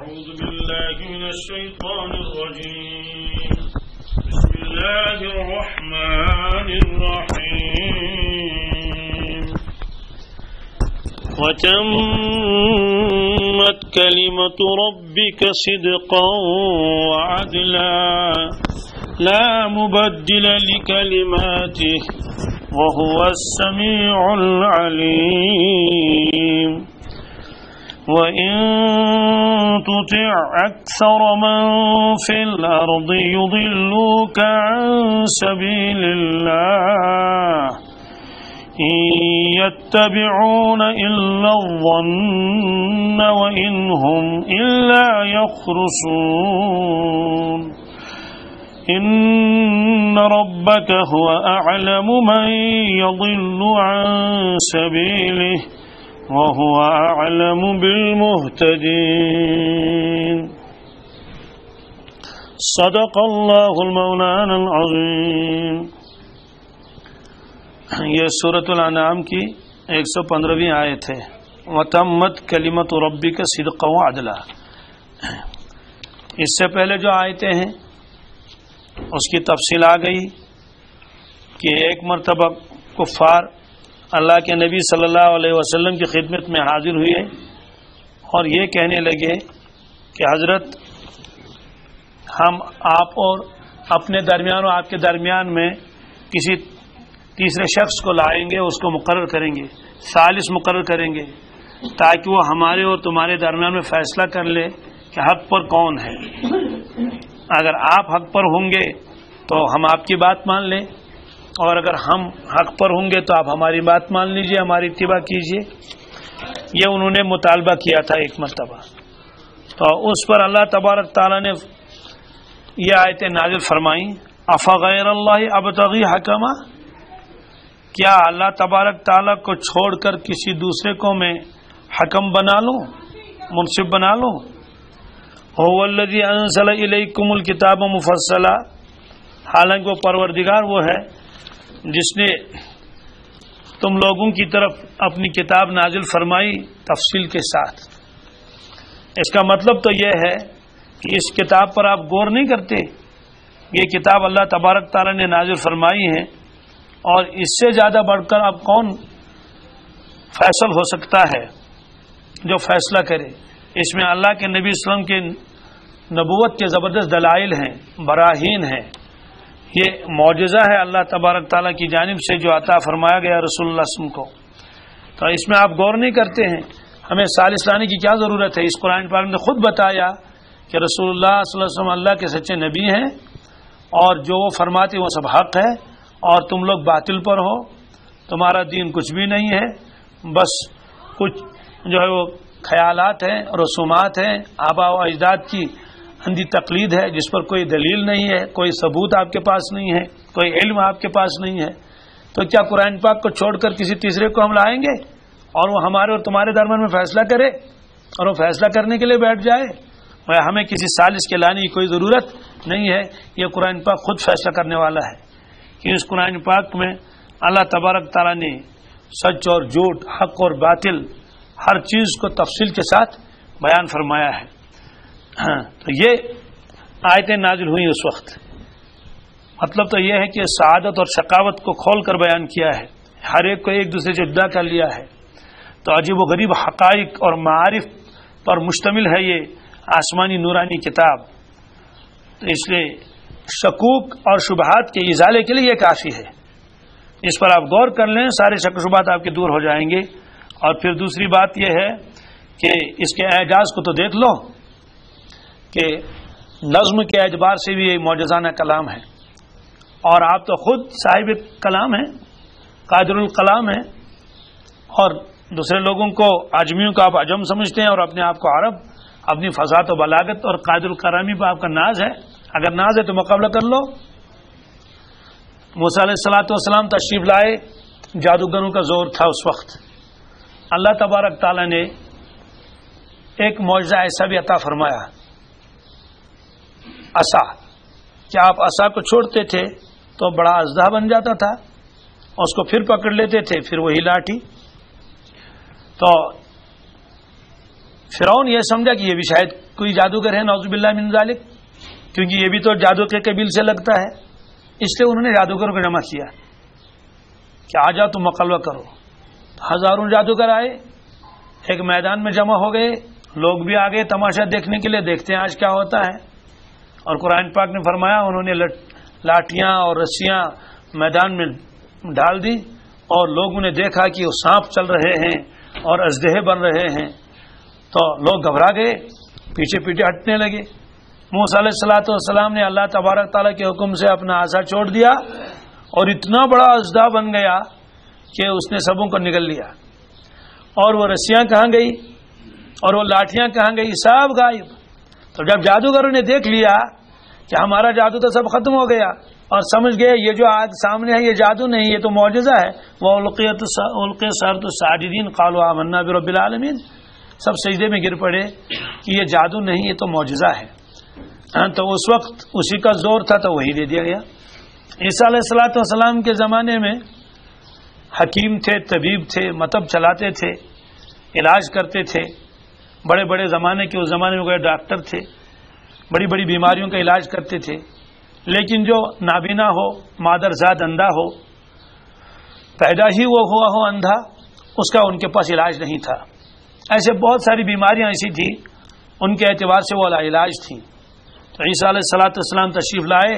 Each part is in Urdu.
أعوذ بالله من الشيطان الرجيم. بسم الله الرحمن الرحيم. وتمت كلمة ربك صدقا وعدلا لا مبدل لكلماته وهو السميع العليم. وإن تطع أكثر من في الأرض يضلوك عن سبيل الله إن يتبعون إلا الظن وإن هم إلا يخرصون. إن ربك هو أعلم من يضل عن سبيله وهو أعلم بالمهتدين. صدق الله المولانا العظيم. یہ سورۃ الانعام کی 115ویں آیت ہے. وتمت کلمۃ ربک صدقا وعدلا. اس سے پہلے جو آیتیں ہیں اس کی تفصیل آ گئی کہ ایک مرتبہ کفار اللہ کے نبی صلی اللہ علیہ وسلم کی خدمت میں حاضر ہوئے اور یہ کہنے لگے کہ حضرت ہم آپ اور اپنے درمیان اور آپ کے درمیان میں کسی تیسرے شخص کو لائیں گے، اس کو مقرر کریں گے، ثالث مقرر کریں گے تاکہ وہ ہمارے اور تمہارے درمیان میں فیصلہ کر لے کہ حق پر کون ہے. اگر آپ حق پر ہوں گے تو ہم آپ کی بات مان لیں، اور اگر ہم حق پر ہوں گے تو آپ ہماری بات مان لیجئے، ہماری اتباع کیجئے. یہ انہوں نے مطالبہ کیا تھا ایک مرتبہ. تو اس پر اللہ تبارک تعالیٰ نے یہ آیتیں نازل فرمائیں. افغیر اللہ ابتغی حکما، کیا اللہ تبارک تعالیٰ کو چھوڑ کر کسی دوسرے کو میں حکم بنا لوں، منصف بنا لوں. هو الذی انزل الیکم الکتاب مفصلا، حالانکہ وہ پروردگار وہ ہے جس نے تم لوگوں کی طرف اپنی کتاب نازل فرمائی تفصیل کے ساتھ. اس کا مطلب تو یہ ہے کہ اس کتاب پر آپ غور نہیں کرتے. یہ کتاب اللہ تبارک تعالیٰ نے نازل فرمائی ہے، اور اس سے زیادہ بڑھ کر اب کون فیصل ہو سکتا ہے جو فیصلہ کرے. اس میں اللہ کے نبی صلی اللہ علیہ وسلم کے نبوت کے زبردست دلائل ہیں، براہین ہیں. یہ معجزہ ہے اللہ تبارک تعالیٰ کی جانب سے جو عطا فرمایا گیا رسول اللہ صلی اللہ علیہ وسلم کو. تو اس میں آپ غور نہیں کرتے ہیں. ہمیں ثالث لانے کی کیا ضرورت ہے؟ اس قرآن پاک نے خود بتایا کہ رسول اللہ صلی اللہ علیہ وسلم اللہ کے سچے نبی ہیں، اور جو وہ فرماتے وہ سب حق ہے، اور تم لوگ باطل پر ہو، تمہارا دین کچھ بھی نہیں ہے، بس کچھ جو ہے وہ خیالات ہیں، رسومات ہیں، آبا و اجداد کی اندھی تقلید ہے جس پر کوئی دلیل نہیں ہے، کوئی ثبوت آپ کے پاس نہیں ہے، کوئی علم آپ کے پاس نہیں ہے. تو کیا قرآن پاک کو چھوڑ کر کسی تیسرے کو ہم لائیں گے اور وہ ہمارے اور تمہارے درمیان میں فیصلہ کرے، اور وہ فیصلہ کرنے کے لیے بیٹھ جائے؟ ہمیں کسی ثالث کے لانے کی کوئی ضرورت نہیں ہے. یہ قرآن پاک خود فیصلہ کرنے والا ہے کہ اس قرآن پاک میں اللہ تبارک تعالیٰ نے سچ اور جھوٹ، حق اور باطل، ہر چیز کو تفصیل کے ساتھ بیان فرمایا ہے. تو یہ آیتیں نازل ہوئی اس وقت. مطلب تو یہ ہے کہ سعادت اور شقاوت کو کھول کر بیان کیا ہے، ہر ایک کو ایک دوسرے سے جدا کر لیا ہے. تو عجیب و غریب حقائق اور معارف پر مشتمل ہے یہ آسمانی نورانی کتاب. تو اس لیے شکوک اور شبہات کے ازالے کے لیے یہ کافی ہے. اس پر آپ غور کر لیں، سارے شک و شبہات آپ کے دور ہو جائیں گے. اور پھر دوسری بات یہ ہے کہ اس کے اعجاز کو تو دیکھ لو کہ نظم کے اعتبار سے بھی یہ معجزانہ کلام ہے، اور آپ تو خود صاحب کلام ہیں، قادر الکلام ہیں، اور دوسرے لوگوں کو، عجمیوں کو آپ عجم سمجھتے ہیں اور اپنے آپ کو عرب. اپنی فصاحت و بلاغت اور قادر الکلامی پہ آپ کا ناز ہے. اگر ناز ہے تو مقابلہ کر لو. موسیٰ علیہ السلام تشریف لائے، جادوگروں کا زور تھا اس وقت. اللہ تبارک تعالیٰ نے ایک معجزہ ایسا بھی عطا فرمایا، عصا. کیا آپ عصا کو چھوڑتے تھے تو بڑا اژدہا بن جاتا تھا، اور اس کو پھر پکڑ لیتے تھے، پھر وہی لاٹھی. تو فرعون یہ سمجھا کہ یہ بھی شاید کوئی جادوگر ہے نعوذ باللہ من ذالک، کیونکہ یہ بھی تو جادو کے قبیل سے لگتا ہے، اس لیے انہوں نے جادوگروں کو جمع کیا کہ آ جاؤ تم مقابلہ کرو. ہزاروں جادوگر آئے، ایک میدان میں جمع ہو گئے، لوگ بھی آ گئے تماشا دیکھنے کے لیے، دیکھتے ہیں آج کیا ہوتا ہے. اور قرآن پاک نے فرمایا انہوں نے لاٹیاں اور رسیاں میدان میں ڈال دی، اور لوگوں نے دیکھا کہ وہ سانپ چل رہے ہیں اور اژدہے بن رہے ہیں، تو لوگ گھبرا گئے، پیچھے پیچھے ہٹنے لگے. موسیٰ علیہ الصلوۃ والسلام نے اللہ تبارک تعالیٰ کے حکم سے اپنا عصا چھوڑ دیا، اور اتنا بڑا اژدہا بن گیا کہ اس نے سبوں کو نگل لیا. اور وہ رسیاں کہاں گئی اور وہ لاٹیاں کہاں گئی، سب غائب. تو جب جادوگروں نے دیکھ لیا کہ ہمارا جادو تو سب ختم ہو گیا، اور سمجھ گئے یہ جو آج سامنے ہے یہ جادو نہیں، یہ تو معجزہ ہے، وہ القی السحرۃ ساجدین قالوا آمنا برب العالمین، سب سجدے میں گر پڑے کہ یہ جادو نہیں، یہ تو معجزہ ہے. تو اس وقت اسی کا زور تھا تو وہی دے دیا گیا. عیسیٰ علیہ الصلوۃ والسلام کے زمانے میں حکیم تھے، طبیب تھے، مطب چلاتے تھے، علاج کرتے تھے. بڑے بڑے زمانے کے اس زمانے میں ڈاکٹر تھے، بڑی بڑی بیماریوں کا علاج کرتے تھے. لیکن جو نابینا ہو، مادرزاد اندھا ہو، پیدا ہی وہ ہوا ہو اندھا، اس کا ان کے پاس علاج نہیں تھا. ایسے بہت ساری بیماریاں ایسی تھی ان کے اعتبار سے وہ لاعلاج تھیں. تو عیسیٰ علیہ الصلوۃ والسلام تشریف لائے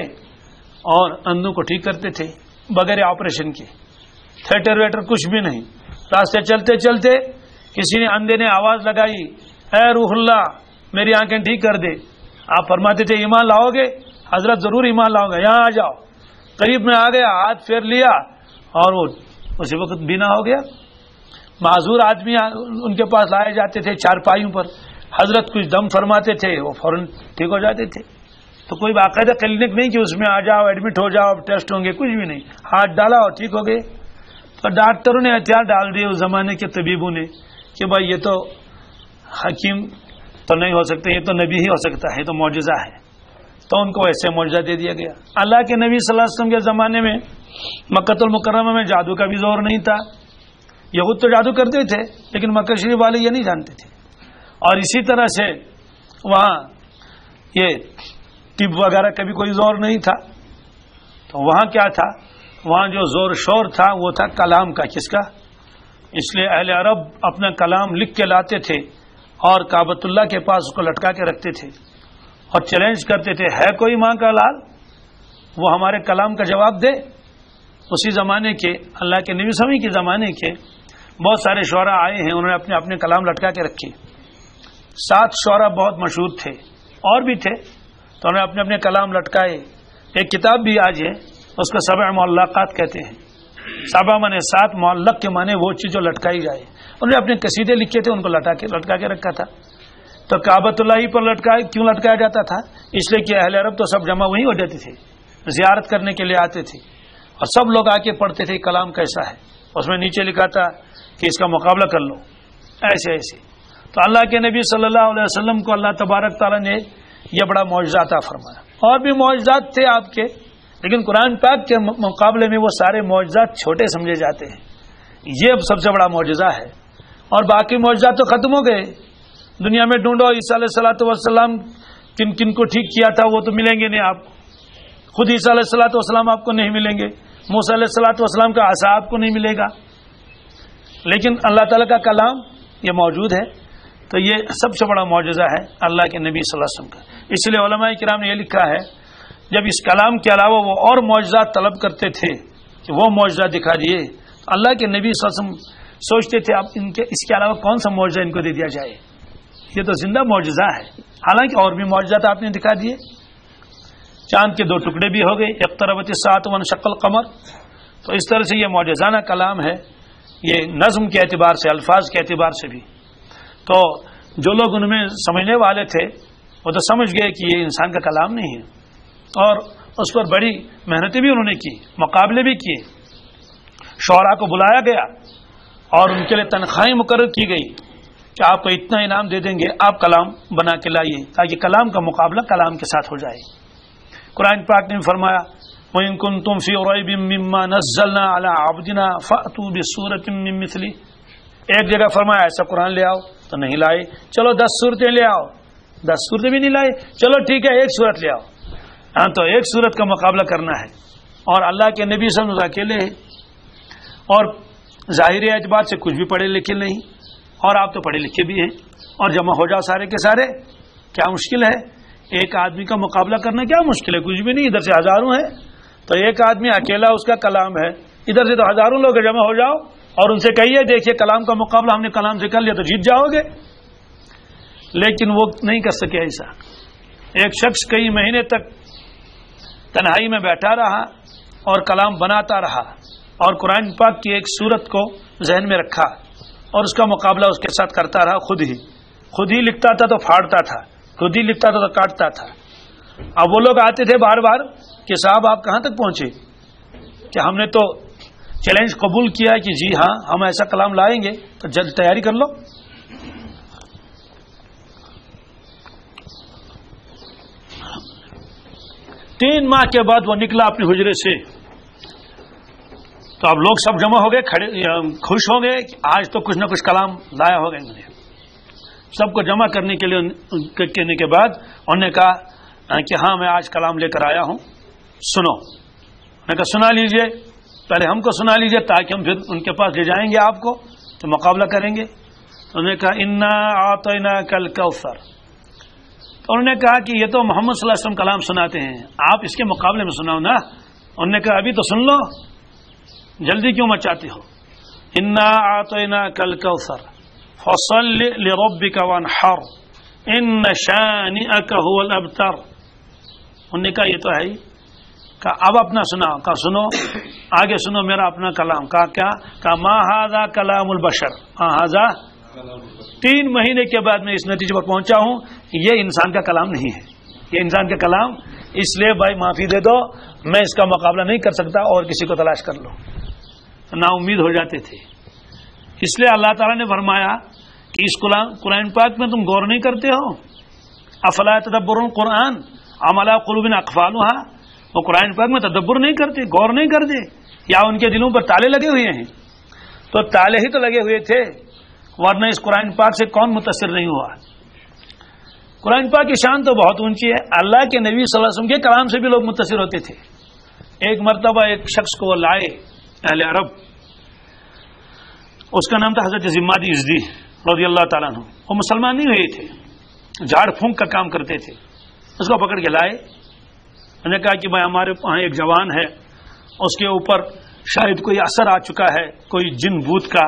اور اندھوں کو ٹھیک کرتے تھے بغیر آپریشن کے، تھیٹر ویٹر کچھ بھی نہیں. راستے چلتے چلتے کسی نے اندھے نے آواز لگائی، اے روح اللہ میری آنکھیں ٹھیک کر دے. آپ فرماتے تھے ایمان لاؤ گے؟ حضرت ضرور ایمان لاؤ گا، یہاں آ جاؤ. قریب میں آ گیا، ہاتھ پھیر لیا اور وہ اسی وقت بینا ہو گیا. معذور آدمی ان کے پاس لائے جاتے تھے چارپائیوں پر، حضرت کچھ دم فرماتے تھے وہ فوراً ٹھیک ہو جاتے تھے. تو کوئی باقاعدہ کلینک نہیں کہ اس میں آ جاؤ ایڈمٹ ہو جاؤ ٹیسٹ ہوں گے، کچھ بھی نہیں، ہاتھ ڈالا اور ٹھیک ہو گئے. تو ڈاکٹروں نے ہتھیار ڈال دیے اس زمانے کے طبیبوں نے کہ بھائی یہ تو حکیم تو نہیں ہو سکتے، یہ تو نبی ہی ہو سکتا ہے، یہ تو معجزہ ہے. تو ان کو ایسے معجزہ دے دیا گیا. اللہ کے نبی صلی اللہ علیہ وسلم کے زمانے میں مکہ المکرمہ میں جادو کا بھی زور نہیں تھا. یہود تو جادو کرتے تھے لیکن مکہ شریف والے یہ نہیں جانتے تھے. اور اسی طرح سے وہاں یہ طب وغیرہ کا بھی کوئی زور نہیں تھا. تو وہاں کیا تھا؟ وہاں جو زور شور تھا وہ تھا کلام کا. کس کا؟ اس لیے اہل عرب اپنا کلام لکھ کے لاتے تھے اور کعبۃ اللہ کے پاس اس کو لٹکا کے رکھتے تھے اور چیلنج کرتے تھے، ہے کوئی ماں کا لال وہ ہمارے کلام کا جواب دے. اسی زمانے کے اللہ کے نبی صلی کے زمانے کے بہت سارے شعراء آئے ہیں، انہوں نے اپنے اپنے کلام لٹکا کے رکھے. 7 شعراء بہت مشہور تھے، اور بھی تھے، تو انہوں نے اپنے اپنے کلام لٹکائے. ایک کتاب بھی آج ہے، اس کو 7 معلقات کہتے ہیں. 7 مانے 7، معلق کے مانے وہ چیز جو لٹکائی جائے. انہوں نے اپنے قصیدے لکھے تھے، ان کو لٹکا کے رکھا تھا. تو کعبۃ اللہ پر کیوں لٹکایا جاتا تھا؟ اس لیے کہ اہل عرب تو سب جمع وہیں ہو جاتے تھے، زیارت کرنے کے لیے آتے تھے اور سب لوگ آ کے پڑھتے تھے کلام کیسا ہے. اس میں نیچے لکھا تھا کہ اس کا مقابلہ کر لو، ایسے ایسے. تو اللہ کے نبی صلی اللہ علیہ وسلم کو اللہ تبارک تعالیٰ نے یہ بڑا معجزہ عطا فرمایا. اور بھی معجزات تھے آپ کے، لیکن قرآن پاک کے مقابلے میں وہ سارے معجزات چھوٹے سمجھے جاتے ہیں. یہ سب سے بڑا معجزہ ہے. اور باقی معجزات تو ختم ہو گئے. دنیا میں ڈھونڈو عیسیٰ علیہ الصلوۃ والسلام کن کن کو ٹھیک کیا تھا، وہ تو ملیں گے نہیں. آپ خود عیسیٰ علیہ الصلوۃ والسلام آپ کو نہیں ملیں گے، موسیٰ علیہ الصلوۃ والسلام کا عصا آپ کو نہیں ملے گا. لیکن اللہ تعالیٰ کا کلام یہ موجود ہے. تو یہ سب سے بڑا معجزہ ہے اللہ کے نبی صلی اللہ علیہ وسلم کا. اس لیے علماء کرام نے یہ لکھا ہے جب اس کلام کے علاوہ وہ اور معجزات طلب کرتے تھے کہ وہ معجزہ دکھا دیے، تو اللہ کے نبی صلی اللہ علیہ وسلم سوچتے تھے اب اس کے علاوہ کون سا معجزہ ان کو دے دیا جائے، یہ تو زندہ معجزہ ہے. حالانکہ اور بھی معجزات آپ نے دکھا دیے. چاند کے 2 ٹکڑے بھی ہو گئے، اقتربت الساعۃ وانشق القمر. تو اس طرح سے یہ معجزانہ کلام ہے، یہ نظم کے اعتبار سے، الفاظ کے اعتبار سے بھی. تو جو لوگ ان میں سمجھنے والے تھے وہ تو سمجھ گئے کہ یہ انسان کا کلام نہیں ہے، اور اس پر بڑی محنتیں بھی انہوں نے کی، مقابلے بھی کیے. شعراء کو بلایا گیا اور ان کے لیے تنخواہیں مقرر کی گئی کہ آپ کو اتنا انعام دے دیں گے، آپ کلام بنا کے لائیے، تاکہ کلام کا مقابلہ کلام کے ساتھ ہو جائے. قرآن پاک نے فرمایا وَإِن كُنتُمْ فِي رَيْبٍ مِّمَّا نَزَّلْنَا عَلَىٰ عَبْدِنَا فَأْتُوا بِسُورَةٍ مِّن مِّثْلِهِ. ایک جگہ فرمایا ایسا قرآن لے آؤ، تو نہیں لائے. چلو 10 سورتیں لے آؤ. 10 صورتیں بھی نہیں لائے. چلو ٹھیک ہے 1 صورت لے آؤ. ہاں تو 1 صورت کا مقابلہ کرنا ہے. اور اللہ کے نبی صلی اللہ علیہ وسلم اکیلے ہیں اور ظاہری اعتبار سے کچھ بھی پڑھے لکھے نہیں, اور آپ تو پڑھے لکھے بھی ہیں, اور جمع ہو جاؤ سارے کے سارے. کیا مشکل ہے؟ ایک آدمی کا مقابلہ کرنا کیا مشکل ہے؟ کچھ بھی نہیں. ادھر سے ہزاروں ہیں تو ایک آدمی اکیلا اس کا کلام ہے, ادھر سے تو ہزاروں لوگ جمع ہو جاؤ اور ان سے کہیے دیکھیے کلام کا مقابلہ ہم نے کلام سے کر لیا تو جیت جاؤ گے. لیکن وہ نہیں کر سکے ایسا. ایک شخص کئی مہینے تک تنہائی میں بیٹھا رہا اور کلام بناتا رہا اور قرآن پاک کی ایک سورت کو ذہن میں رکھا اور اس کا مقابلہ اس کے ساتھ کرتا رہا. خود ہی لکھتا تھا تو پھاڑتا تھا, خود ہی لکھتا تھا تو کاٹتا تھا. اب وہ لوگ آتے تھے بار بار کہ صاحب آپ کہاں تک پہنچے, کہ ہم نے تو چیلنج قبول کیا کہ جی ہاں ہم ایسا کلام لائیں گے تو جلد تیاری کر لو. تین ماہ کے بعد وہ نکلا اپنے حجرے سے, تو اب لوگ سب جمع ہو گئے, کھڑے خوش ہو گئے کہ آج تو کچھ نہ کچھ کلام لایا ہوگا انہوں نے. سب کو جمع کرنے کے لیے کہنے کے بعد انہوں نے کہا کہ ہاں میں آج کلام لے کر آیا ہوں, سنو. میں نے کہا سنا لیجئے, پہلے ہم کو سنا لیجئے تاکہ ہم پھر ان کے پاس لے جائیں گے آپ کو تو مقابلہ کریں گے. انہوں نے کہا انا اعطیناک الکوثر. انہوں نے کہا کہ یہ تو محمد صلی اللہ علیہ وسلم کلام سناتے ہیں, آپ اس کے مقابلے میں سناؤ نا. انہوں نے کہا ابھی تو سن لو, جلدی کیوں مچاتے ہو. انا اعطیناک الکوثر فصل لربک وانحر ان شانئک هو الابتر. انہوں نے کہا یہ تو ہے ہی. کہا اب اپنا سناؤ. کہا سنو, آگے سنو میرا اپنا کلام. کہا کیا؟ کہا ما ھذا کلام البشر, ما ھذا. 3 مہینے کے بعد میں اس نتیجے پر پہنچا ہوں یہ انسان کا کلام نہیں ہے, یہ انسان کا کلام, اس لیے بھائی معافی دے دو, میں اس کا مقابلہ نہیں کر سکتا, اور کسی کو تلاش کر لو. نا امید ہو جاتے تھے. اس لیے اللہ تعالیٰ نے فرمایا کہ اس قرآن پاک میں تم غور نہیں کرتے ہو. افلا یتدبرون القرآن ام علی قلوب اقفالها. وہ قرآن پاک میں تدبر نہیں کرتے, غور نہیں کرتے, یا ان کے دلوں پر تالے لگے ہوئے ہیں. تو تالے ہی تو لگے ہوئے تھے, ورنہ اس قرآن پاک سے کون متاثر نہیں ہوا. قرآن پاک کی شان تو بہت اونچی ہے. اللہ کے نبی صلی اللہ علیہ وسلم کے کلام سے بھی لوگ متاثر ہوتے تھے. ایک مرتبہ ایک شخص کو وہ لائے اہل عرب, اس کا نام تھا حضرت زمادی ازدی رضی اللہ تعالیٰ عنہ. وہ مسلمان نہیں ہوئے تھے, جھاڑ پھونک کا کام کرتے تھے. اس کو پکڑ کے لائے. انہوں نے کہا کہ بھائی ہمارے وہاں ایک جوان ہے, اس کے اوپر شاید کوئی اثر آ چکا ہے, کوئی جن بھوت کا,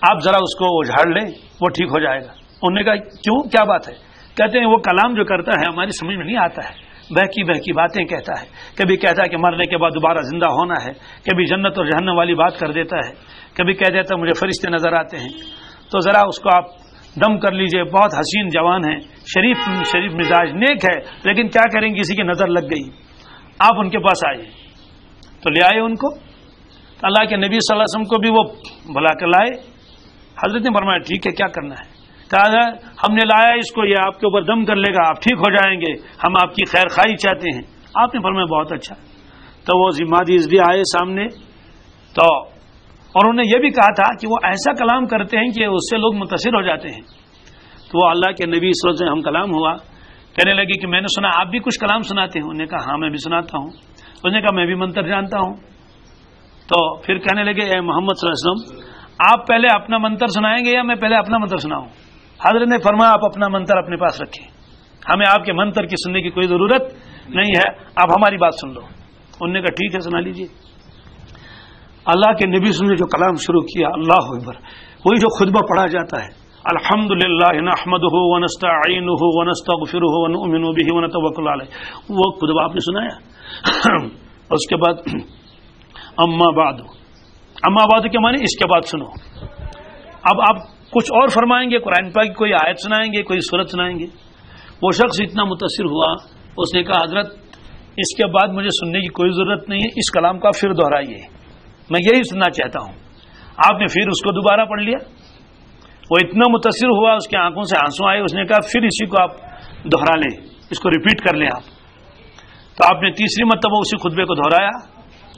آپ ذرا اس کو جھاڑ لیں, وہ ٹھیک ہو جائے گا. انہوں نے کہا کیوں, کیا بات ہے؟ کہتے ہیں وہ کلام جو کرتا ہے ہماری سمجھ میں نہیں آتا ہے, بہکی بہکی باتیں کہتا ہے. کبھی کہتا ہے کہ مرنے کے بعد دوبارہ زندہ ہونا ہے, کبھی جنت اور جہنم والی بات کر دیتا ہے, کبھی کہہ دیتا ہے مجھے فرشتے نظر آتے ہیں. تو ذرا اس کو آپ دم کر لیجئے, بہت حسین جوان ہے, شریف مزاج, نیک ہے, لیکن کیا کریں گے کسی کی نظر لگ گئی. آپ ان کے پاس آئیے. تو لے آئے ان کو. اللہ کے نبی صلی اللہ علیہ وسلم کو بھی وہ بلا کر لائے. حضرت نے فرمایا ٹھیک ہے, کیا کرنا ہے؟ کہا ہم نے لایا اس کو, یہ آپ کے اوپر دم کر لے گا, آپ ٹھیک ہو جائیں گے, ہم آپ کی خیر خواہی چاہتے ہیں. آپ نے فرمایا بہت اچھا. تو وہ زمادی ازدی آئے سامنے, تو اور انہوں نے یہ بھی کہا تھا کہ وہ ایسا کلام کرتے ہیں کہ اس سے لوگ متاثر ہو جاتے ہیں. تو وہ اللہ کے نبی صلی اللہ علیہ وسلم ہم کلام ہوا, کہنے لگے کہ میں نے سنا آپ بھی کچھ کلام سناتے ہیں. انہوں نے کہا ہاں میں بھی سناتا ہوں. انہوں نے کہا میں بھی منتر جانتا ہوں. تو پھر کہنے لگے اے محمد صلی اللہ علیہ وسلم آپ پہلے اپنا منتر سنائیں گے یا میں پہلے اپنا منتر سناؤں؟ حضرت نے فرمایا آپ اپنا منتر اپنے پاس رکھیں, ہمیں آپ کے منتر کی سننے کی کوئی ضرورت نہیں ہے, آپ ہماری بات سن لو. انہوں نے کہا ٹھیک ہے سنا لیجیے. اللہ کے نبی نے جو کلام شروع کیا, اللہ اکبر, وہی جو خطبہ پڑھا جاتا ہے, الحمدللہ نحمدہ ونستعینہ ونستغفرہ ونؤمن بہ ونتوکل علیہ, وہ خطبہ آپ نے سنایا. اس کے بعد اما بعد کے معنی اس کے بعد سنو. اب آپ کچھ اور فرمائیں گے, قرآن پاک کی کوئی آیت سنائیں گے, کوئی سورت سنائیں گے. وہ شخص اتنا متاثر ہوا, اس نے کہا حضرت اس کے بعد مجھے سننے کی کوئی ضرورت نہیں ہے, اس کلام کا پھر دہرائیے, میں یہی سننا چاہتا ہوں. آپ نے پھر اس کو دوبارہ پڑھ لیا. وہ اتنا متاثر ہوا, اس کی آنکھوں سے آنسو آئے. اس نے کہا پھر اسی کو آپ دہرا لیں, اس کو ریپیٹ کر لیں آپ. تو آپ نے تیسری مرتبہ اسی خطبے کو دہرایا.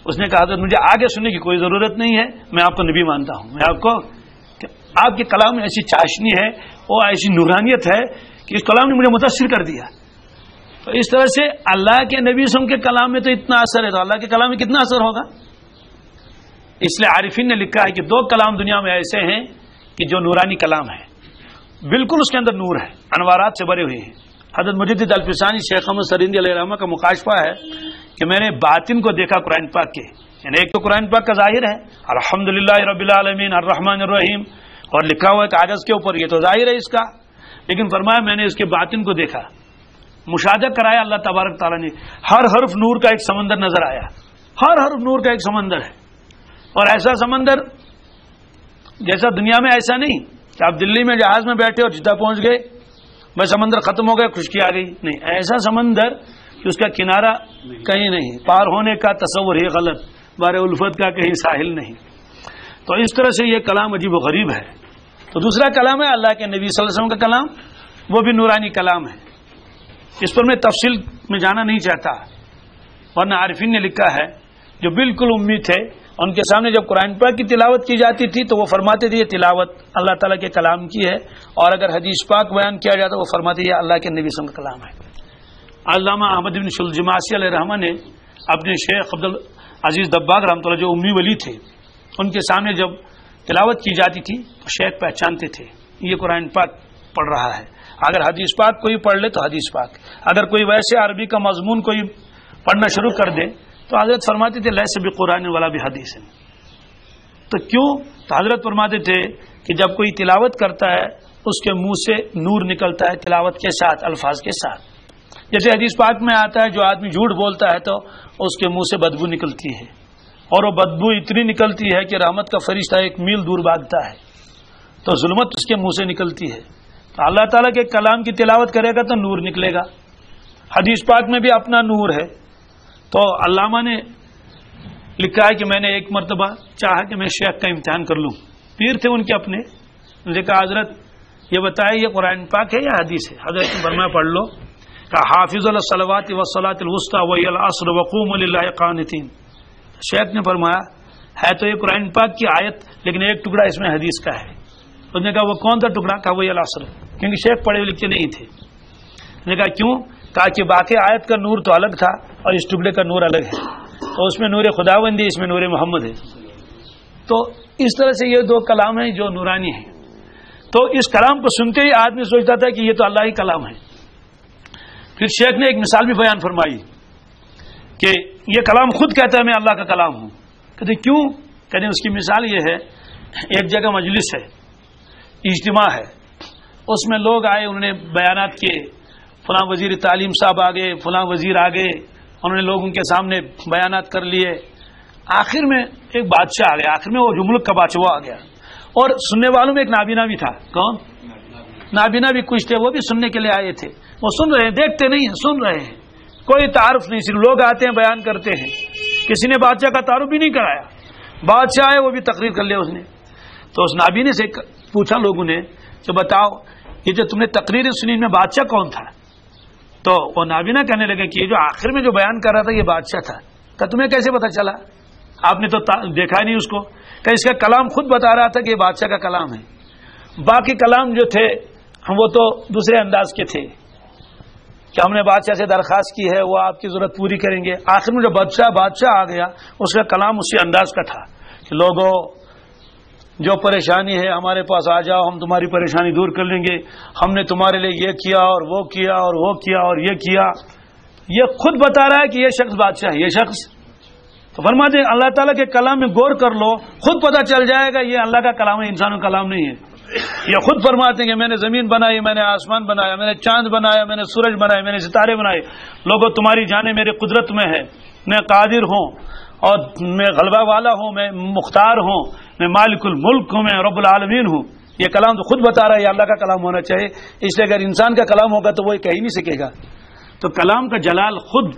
اس نے کہا حضرت مجھے آگے سننے کی کوئی ضرورت نہیں ہے, میں آپ کو نبی مانتا ہوں. میں آپ کے کلام میں ایسی چاشنی ہے, وہ ایسی نورانیت ہے کہ اس کلام نے مجھے متاثر کر دیا. تو اس طرح سے اللہ کے نبی صلی اللہ علیہ وسلم کے کلام میں تو اتنا اثر ہے، تو اللہ کے کلام میں کتنا اثر ہوگا. اس لیے عارفین نے لکھا ہے کہ 2 کلام دنیا میں ایسے ہیں کہ جو نورانی کلام ہے، بالکل اس کے اندر نور ہے، انوارات سے بھرے ہوئے ہیں. حضرت مجدد الفسانی شیخ احمد سریندی علیہ الرحمہ کا مکاشفہ ہے کہ میں نے باطن کو دیکھا قرآن پاک کے. یعنی ایک تو قرآن پاک کا ظاہر ہے الحمدللہ رب العالمین الرحمن الرحیم اور لکھا ہوا ہے کاغذ کے اوپر، یہ تو ظاہر ہے اس کا. لیکن فرمایا میں نے اس کے باطن کو دیکھا، مشاہدہ کرایا اللہ تبارک تعالیٰ نے. ہر حرف نور کا ایک سمندر نظر آیا، ہر حرف نور کا ایک سمندر ہے. اور ایسا سمندر جیسا دنیا میں ایسا نہیں کہ آپ دلی میں جہاز میں بیٹھے اور جدہ پہنچ گئے بس سمندر ختم ہو گیا، خشکی آ گئی. نہیں، ایسا سمندر کہ اس کا کنارہ کہیں نہیں، پار ہونے کا تصور ہی غلط، بار الفت کا کہیں ساحل نہیں. تو اس طرح سے یہ کلام عجیب و غریب ہے. تو دوسرا کلام ہے اللہ کے نبی صلی اللہ علیہ وسلم کا کلام، وہ بھی نورانی کلام ہے. اس پر میں تفصیل میں جانا نہیں چاہتا، ورنہ عارفین نے لکھا ہے جو بالکل امی تھے، ان کے سامنے جب قرآن پاک کی تلاوت کی جاتی تھی تو وہ فرماتے تھے یہ تلاوت اللہ تعالیٰ کے کلام کی ہے، اور اگر حدیث پاک بیان کیا جاتا وہ فرماتے یہ اللہ کے نبی صلی اللہ علیہ وسلم کا کلام ہے. علامہ احمد بن شلجماسی علیہ رحمہ نے اپنے شیخ عبدالعزیز دباغ رحمۃ اللہ جو امی ولی تھے، ان کے سامنے جب تلاوت کی جاتی تھی تو شیخ پہچانتے تھے یہ قرآن پاک پڑھ رہا ہے. اگر حدیث پاک کوئی پڑھ لے تو حدیث پاک، اگر کوئی ویسے عربی کا مضمون کوئی پڑھنا شروع کر دے تو حضرت فرماتے تھے لیس بقرآن ولا بحدیث. تو کیوں؟ تو حضرت فرماتے تھے کہ جب کوئی تلاوت کرتا ہے اس کے منہ سے نور نکلتا ہے تلاوت کے ساتھ، الفاظ کے ساتھ. جیسے حدیث پاک میں آتا ہے جو آدمی جھوٹ بولتا ہے تو اس کے منہ سے بدبو نکلتی ہے، اور وہ بدبو اتنی نکلتی ہے کہ رحمت کا فرشتہ 1 میل دور بھاگتا ہے، تو ظلمت اس کے منہ سے نکلتی ہے. تو اللہ تعالیٰ کے کلام کی تلاوت کرے گا تو نور نکلے گا. حدیث پاک میں بھی اپنا نور ہے. تو علامہ نے لکھا ہے کہ میں نے ایک مرتبہ چاہا کہ میں شیخ کا امتحان کر لوں، پیر تھے ان کے اپنے. مجھے کہا حضرت یہ بتائے یہ قرآن پاک ہے یا حدیث ہے؟ حضرت نے فرمایا پڑھ لو. کہا حافظ الصلوات والصلاۃ الوسطی وهي العصر وقوموا لله قانتين. شیخ نے فرمایا ہے تو یہ قرآن پاک کی آیت لیکن ایک ٹکڑا اس میں حدیث کا ہے. اس نے کہا وہ کون سا ٹکڑا؟ کہا وہی العصر، کیونکہ شیخ پڑھے لکھے نہیں تھے. اس نے کہا کیوں؟ کہا کہ باقی آیت کا نور تو الگ تھا اور اس ٹکڑے کا نور الگ ہے، تو اس میں نور خداوندی، اس میں نور محمد ہے. تو اس طرح سے یہ 2 کلام ہیں جو نورانی ہیں. تو اس کلام کو سنتے ہی آدمی سوچتا تھا کہ یہ تو اللہ ہی کلام ہے. پھر شیخ نے ایک مثال بھی بیان فرمائی کہ یہ کلام خود کہتا ہے میں اللہ کا کلام ہوں. کہتے کیوں؟ کہتے اس کی مثال یہ ہے، ایک جگہ مجلس ہے، اجتماع ہے، اس میں لوگ آئے، انہوں نے بیانات کیے، فلاں وزیر تعلیم صاحب آگے، فلاں وزیر آگے، انہوں نے لوگوں کے سامنے بیانات کر لیے. آخر میں ایک بادشاہ آ گیا، آخر میں وہ جو ملک کا بادشاہ وہ آ گیا، اور سننے والوں میں ایک نابینا بھی تھا. کون؟ نابینا بھی کچھ تھے، وہ بھی سننے کے لیے آئے تھے. وہ سن رہے ہیں، دیکھتے نہیں ہیں، سن رہے ہیں، کوئی تعارف نہیں، صرف لوگ آتے ہیں بیان کرتے ہیں. کسی نے بادشاہ کا تعارف بھی نہیں کرایا. بادشاہ آئے وہ بھی تقریر کر لیا اس نے. تو اس نابینے سے پوچھا لوگوں نے کہ بتاؤ یہ جو تم نے تقریر سنی میں بادشاہ کون تھا؟ تو وہ نابینا کہنے لگے کہ یہ جو آخر میں جو بیان کر رہا تھا یہ بادشاہ تھا. کہ تمہیں کیسے پتا چلا؟ آپ نے تو دیکھا نہیں اس کو. کہ اس کا کلام خود بتا رہا تھا کہ یہ بادشاہ کا کلام ہے. باقی کلام جو تھے وہ تو دوسرے انداز کے تھے کہ ہم نے بادشاہ سے درخواست کی ہے، وہ آپ کی ضرورت پوری کریں گے. آخر میں جو بادشاہ آ گیا اس کا کلام اسی انداز کا تھا کہ لوگوں جو پریشانی ہے ہمارے پاس آ جاؤ، ہم تمہاری پریشانی دور کر لیں گے، ہم نے تمہارے لیے یہ کیا اور وہ کیا اور وہ کیا اور یہ کیا. یہ خود بتا رہا ہے کہ یہ شخص بادشاہ ہے. یہ شخص تو فرماتے ہیں اللہ تعالیٰ کے کلام میں غور کر لو، خود پتہ چل جائے گا یہ اللہ کا کلام ہے، انسانوں کا کلام نہیں ہے. یہ خود فرماتے ہیں کہ میں نے زمین بنائی، میں نے آسمان بنایا، میں نے چاند بنایا، میں نے سورج بنائے، میں نے ستارے بنائے. لوگوں تمہاری جانیں میرے قدرت میں ہے، میں قادر ہوں اور میں غلبہ والا ہوں، میں مختار ہوں، میں مالک الملک ہوں، میں رب العالمین ہوں. یہ کلام تو خود بتا رہا ہے یہ اللہ کا کلام ہونا چاہیے. اس لیے اگر انسان کا کلام ہوگا تو وہ کہہ ہی نہیں سکے گا. تو کلام کا جلال خود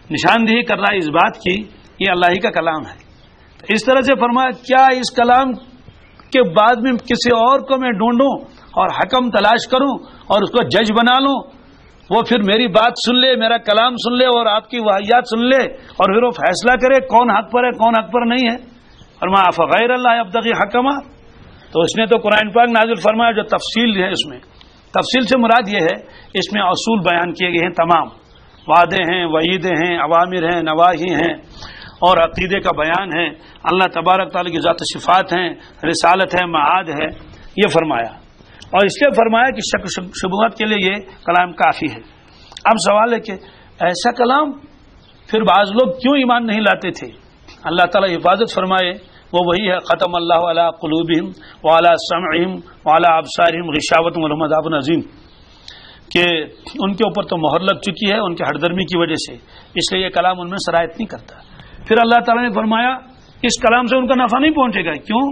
نشاندہی کر رہا ہے اس بات کی یہ اللہ ہی کا کلام ہے. اس طرح سے فرمایا کیا اس کلام کے بعد میں کسی اور کو میں ڈھونڈوں اور حکم تلاش کروں اور اس کو جج بنا لوں، وہ پھر میری بات سن لے، میرا کلام سن لے اور آپ کی واحیات سن لے اور پھر وہ فیصلہ کرے کون حق پر ہے کون حق پر نہیں ہے. فرمایا فغیر اللہ ابتغی حکما. تو اس نے تو قرآن پاک نازل فرمایا جو تفصیل ہے اس میں تفصیل سے مراد یہ ہے اس میں اصول بیان کیے گئے ہیں، تمام وعدے ہیں، وعیدیں ہیں، اوامر ہیں، نواہی ہیں اور عقیدے کا بیان ہے، اللہ تبارک تعالیٰ کی ذات صفات ہیں، رسالت ہے، معاد ہے، یہ فرمایا۔ اور اس لیے فرمایا کہ شک شبہات کے لیے یہ کلام کافی ہے۔ اب سوال ہے کہ ایسا کلام پھر بعض لوگ کیوں ایمان نہیں لاتے تھے؟ اللہ تعالیٰ حفاظت فرمائے، وہ وہی ہے، ختم اللہ علی قلوبہم وعلی سمعہم وعلی ابصارہم غشاوۃ ولہم عذاب عظیم، کہ ان کے اوپر تو مہر لگ چکی ہے ان کے ہٹ درمی کی وجہ سے، اس لیے یہ کلام ان میں سرایت نہیں کرتا۔ پھر اللہ تعالیٰ نے فرمایا اس کلام سے ان کا نفع نہیں پہنچے گا، کیوں؟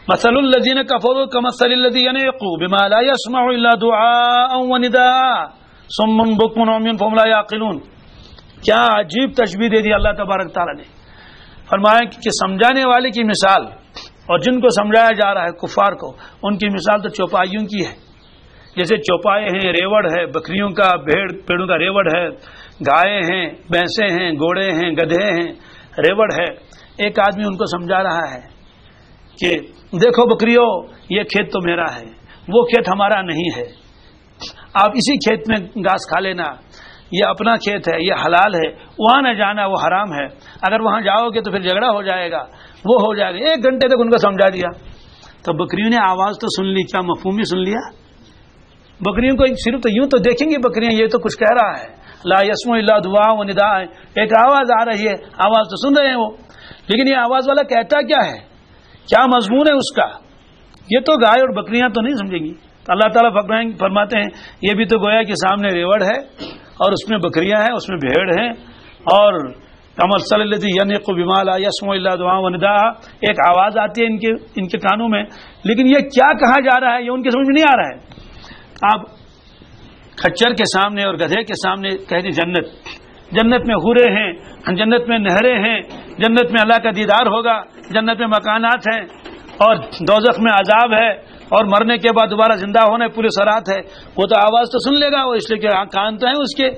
مثل الذین کفروا کمثل الذی ینعق بما لا یسمع الا دعاء ونداء صم بکم عمی فهم لا یعقلون۔ کیا عجیب تشبیہ دے دی اللہ تبارک تعالیٰ نے، فرمایا کہ سمجھانے والے کی مثال اور جن کو سمجھایا جا رہا ہے کفار کو، ان کی مثال تو چوپائیوں کی ہے، جیسے چوپائے ہیں، ریوڑ ہے، بکریوں کا پیڑوں کا ریوڑ ہے، گائے ہیں، بھینسیں ہیں، گھوڑے ہیں، گدھے ہیں، ریوڑ ہے۔ ایک آدمی ان کو سمجھا رہا ہے کہ دیکھو بکریوں، یہ کھیت تو میرا ہے، وہ کھیت ہمارا نہیں ہے، آپ اسی کھیت میں گھاس کھا لینا، یہ اپنا کھیت ہے، یہ حلال ہے، وہاں نہ جانا، وہ حرام ہے، اگر وہاں جاؤ گے تو پھر جھگڑا ہو جائے گا، وہ ہو جائے گا۔ 1 گھنٹے تک ان کو سمجھا دیا تو بکریوں نے آواز تو سن لی، کیا مفہوم ہی سن لیا؟ بکریوں کو صرف تو یوں تو دیکھیں گی بکریاں، یہ تو کچھ کہہ رہا ہے، لا یسمع الا دعاء و نداء، ایک آواز آ رہی ہے، آواز تو سن رہے ہیں وہ، لیکن یہ آواز والا کہتا کیا ہے، کیا مضمون ہے اس کا، یہ تو گائے اور بکریاں تو نہیں سمجھیں گی۔ اللہ تعالیٰ فرماتے ہیں یہ بھی تو گویا کہ سامنے ریوڑ ہے اور اس میں بکریاں ہیں، اس میں بھیڑ ہیں، اور کمثل الذی ینعق بما لا یسمع الا دعاء و نداء، ایک آواز آتی ہے ان کے کانوں میں، لیکن یہ کیا کہا جا رہا ہے یہ ان کے سمجھ میں نہیں آ رہا ہے۔ آپ کھچر کے سامنے اور گدھے کے سامنے کہہ دی جنت میں حورے ہیں، جنت میں نہریں ہیں، جنت میں اللہ کا دیدار ہوگا، جنت میں مکانات ہیں، اور دوزخ میں عذاب ہے، اور مرنے کے بعد دوبارہ زندہ ہونے پورے سرات ہے، وہ تو آواز تو سن لے گا، وہ اس لیے کہ کان تو ہیں اس کے،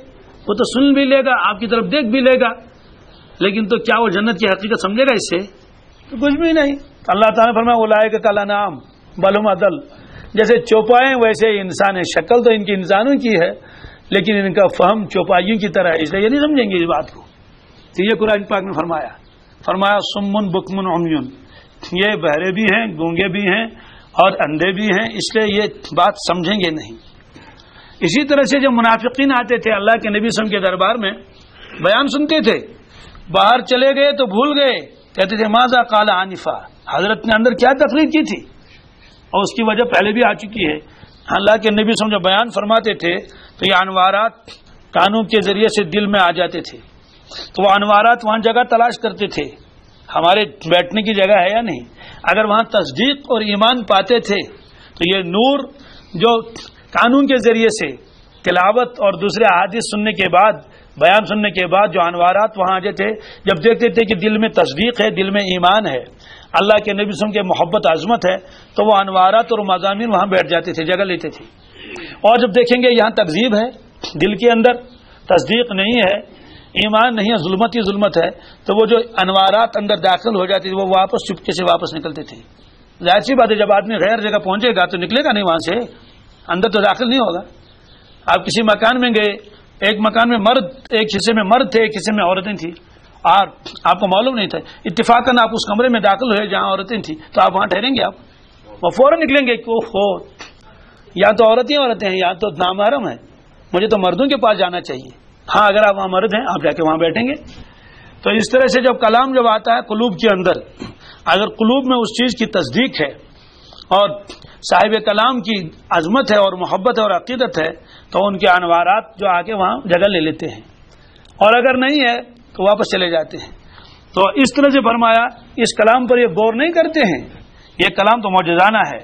وہ تو سن بھی لے گا، آپ کی طرف دیکھ بھی لے گا، لیکن تو کیا وہ جنت کی حقیقت سمجھے گا اس سے؟ تو کچھ بھی نہیں۔ اللہ تعالیٰ نے فرمایا اولئک کالانعام بل هم اضل، جیسے چوپائے ویسے انسان ہے، شکل تو ان کی انسانوں کی ہے لیکن ان کا فہم چوپائیوں کی طرح ہے، اس لیے یہ نہیں سمجھیں گے اس بات کو۔ تو یہ قرآن پاک میں فرمایا سمن بکمن عمیون، یہ بہرے بھی ہیں، گونگے بھی ہیں اور اندھے بھی ہیں، اس لیے یہ بات سمجھیں گے نہیں۔ اسی طرح سے جب منافقین آتے تھے اللہ کے نبی صلی اللہ علیہ وسلم کے دربار میں، بیان سنتے تھے، باہر چلے گئے تو بھول گئے، کہتے تھے ماذا قال آنفا، حضرت نے اندر کیا تقریر کی تھی، اور اس کی وجہ پہلے بھی آ چکی ہے۔ اللہ کے نبی صلی اللہ علیہ وسلم جب بیان فرماتے تھے تو یہ انوارات کانوں کے ذریعے سے دل میں آ جاتے تھے، تو وہ انوارات وہاں جگہ تلاش کرتے تھے، ہمارے بیٹھنے کی جگہ ہے یا نہیں، اگر وہاں تصدیق اور ایمان پاتے تھے تو یہ نور جو قانون کے ذریعے سے تلاوت اور دوسرے احادیث سننے کے بعد، بیان سننے کے بعد جو انوارات وہاں آتے تھے، جب دیکھتے تھے کہ دل میں تصدیق ہے، دل میں ایمان ہے، اللہ کے نبی صلی اللہ علیہ وسلم کے محبت عظمت ہے، تو وہ انوارات اور مضامین وہاں بیٹھ جاتے تھے، جگہ لیتے تھے۔ اور جب دیکھیں گے یہاں تکذیب ہے، دل کے اندر تصدیق نہیں ہے، ایمان نہیں ہے، ظلمت ہی ظلمت ہے، تو وہ جو انوارات اندر داخل ہو جاتی تھی وہ واپس چپکے سے واپس نکلتے تھے۔ ظاہر سی بات ہے جب آدمی غیر جگہ پہنچے گا تو نکلے گا نہیں وہاں سے، اندر تو داخل نہیں ہوگا۔ آپ کسی مکان میں گئے، ایک مکان میں مرد، ایک حصے میں مرد تھے، ایک حصے میں عورتیں تھیں، اور آپ کو معلوم نہیں تھا، اتفاقاً آپ اس کمرے میں داخل ہوئے جہاں عورتیں تھیں، تو آپ وہاں ٹھہریں گے، آپ وہ فوراً نکلیں گے کہ اوہو یا تو عورتیں ہیں یا تو نامحرم ہے، مجھے تو مردوں کے پاس جانا چاہیے۔ ہاں اگر آپ وہاں مرد ہیں آپ جا کے وہاں بیٹھیں گے۔ تو اس طرح سے جب کلام جب آتا ہے قلوب کے اندر، اگر قلوب میں اس چیز کی تصدیق ہے اور صاحب کلام کی عظمت ہے اور محبت ہے اور عقیدت ہے تو ان کے انوارات جو آ کے وہاں جگہ لے لیتے ہیں، اور اگر نہیں ہے تو واپس چلے جاتے ہیں۔ تو اس طرح سے فرمایا اس کلام پر یہ غور نہیں کرتے ہیں، یہ کلام تو معجزانہ ہے،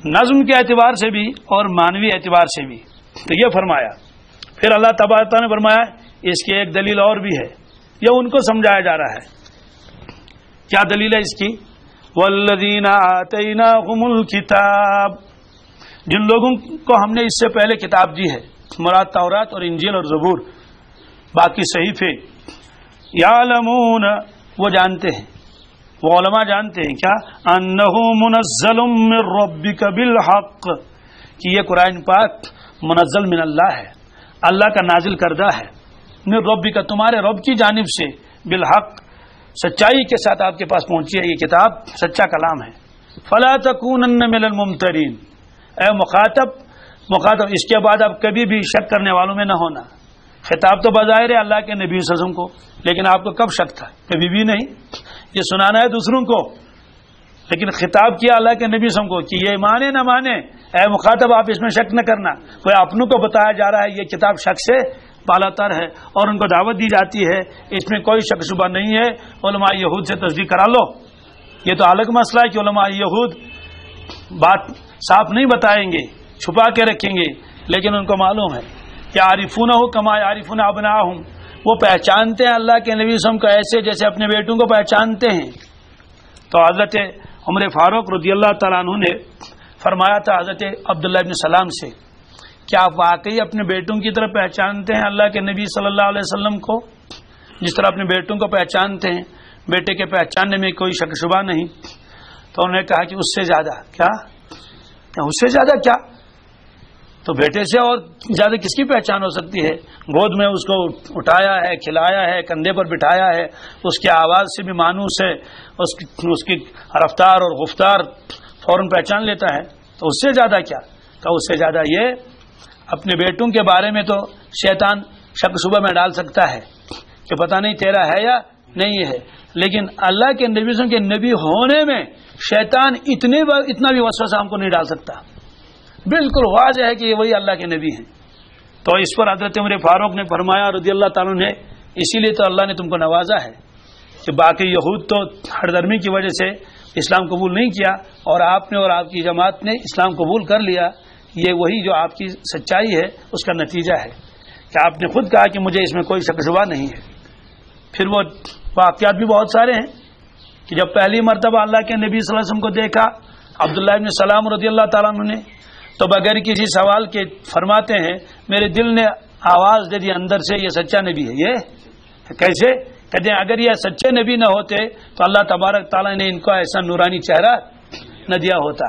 نظم کے اعتبار سے بھی اور معنوی اعتبار سے بھی۔ تو یہ فرمایا، پھر اللہ تبارک تعالیٰ نے فرمایا اس کی ایک دلیل اور بھی ہے، یہ ان کو سمجھایا جا رہا ہے۔ کیا دلیل ہے اس کی؟ والذین آتیناہم الکتاب، جن لوگوں کو ہم نے اس سے پہلے کتاب دی ہے، مراد تورات اور انجیل اور زبور، باقی صحیفے، یعلمون، وہ جانتے ہیں، وہ علماء جانتے ہیں کیا، انہ منزل من ربک بالحق، کہ یہ قرآن پاک منزل من اللہ ہے، اللہ کا نازل کردہ ہے، من ربک تمہارے رب کی جانب سے، بالحق سچائی کے ساتھ آپ کے پاس پہنچی ہے، یہ کتاب سچا کلام ہے۔ فلا تکونن من الممترین، اے مخاطب اس کے بعد اب کبھی بھی شک کرنے والوں میں نہ ہونا۔ خطاب تو بظاہر ہے اللہ کے نبی صلی اللہ علیہ وسلم کو، لیکن آپ کو کب شک تھا؟ کبھی بھی نہیں۔ یہ سنانا ہے دوسروں کو، لیکن خطاب کیا اللہ کے نبی صلی اللہ علیہ وسلم کو کہ یہ مانے نہ مانے، اے مخاطب آپ اس میں شک نہ کرنا۔ کوئی اپنوں کو بتایا جا رہا ہے یہ کتاب شک سے بالا تر ہے، اور ان کو دعوت دی جاتی ہے اس میں کوئی شک شبہ نہیں ہے، علماء یہود سے تصدیق کرا لو۔ یہ تو الگ مسئلہ ہے کہ علماء یہود بات صاف نہیں بتائیں گے، چھپا کے رکھیں گے، لیکن ان کو معلوم ہے کہ عارفونہ کما عارفون ابناہم، وہ پہچانتے ہیں اللہ کے نبی صلی اللہ علیہ وسلم کو ایسے جیسے اپنے بیٹوں کو پہچانتے ہیں۔ تو حضرت عمر فاروق رضی اللہ تعالیٰ عنہ نے فرمایا تھا حضرت عبداللہ ابن سلام سے، کیا آپ واقعی اپنے بیٹوں کی طرح پہچانتے ہیں اللہ کے نبی صلی اللہ علیہ وسلم کو، جس طرح اپنے بیٹوں کو پہچانتے ہیں؟ بیٹے کے پہچاننے میں کوئی شک شبہ نہیں۔ تو انہوں نے کہا کہ اس سے زیادہ کیا، اس سے زیادہ کیا؟ تو بیٹے سے اور زیادہ کس کی پہچان ہو سکتی ہے؟ گود میں اس کو اٹھایا ہے، کھلایا ہے، کندھے پر بٹھایا ہے، اس کی آواز سے بھی مانوس ہے، اس کی رفتار اور گفتار فوراً پہچان لیتا ہے، تو اس سے زیادہ کیا؟ تو اس سے زیادہ یہ اپنے بیٹوں کے بارے میں تو شیطان شک شبہ میں ڈال سکتا ہے کہ پتہ نہیں تیرا ہے یا نہیں ہے، لیکن اللہ کے نبی کے نبی ہونے میں شیطان اتنا بھی وسوسہ ہم کو نہیں ڈال سکتا۔ بالکل واضح ہے کہ یہ وہی اللہ کے نبی ہیں۔ تو اس پر حضرت عمر فاروق نے فرمایا رضی اللہ تعالیٰ نے، اسی لیے تو اللہ نے تم کو نوازا ہے کہ باقی یہود تو ہر درمی کی وجہ سے اسلام قبول نہیں کیا، اور آپ نے اور آپ کی جماعت نے اسلام قبول کر لیا۔ یہ وہی جو آپ کی سچائی ہے اس کا نتیجہ ہے کہ آپ نے خود کہا کہ مجھے اس میں کوئی شک شبہ نہیں ہے۔ پھر وہ واقعات بھی بہت سارے ہیں کہ جب پہلی مرتبہ اللہ کے نبی صلی اللہ علیہ وسلم کو دیکھا عبداللہ ابن سلام رضی اللہ تعالیٰ عنہ نے، تو بغیر کسی سوال کے فرماتے ہیں میرے دل نے آواز دے دی اندر سے یہ سچا نبی ہے۔ یہ کیسے؟ کہتے ہیں اگر یہ سچے نبی نہ ہوتے تو اللہ تبارک تعالیٰ نے ان کو ایسا نورانی چہرہ نہ دیا ہوتا۔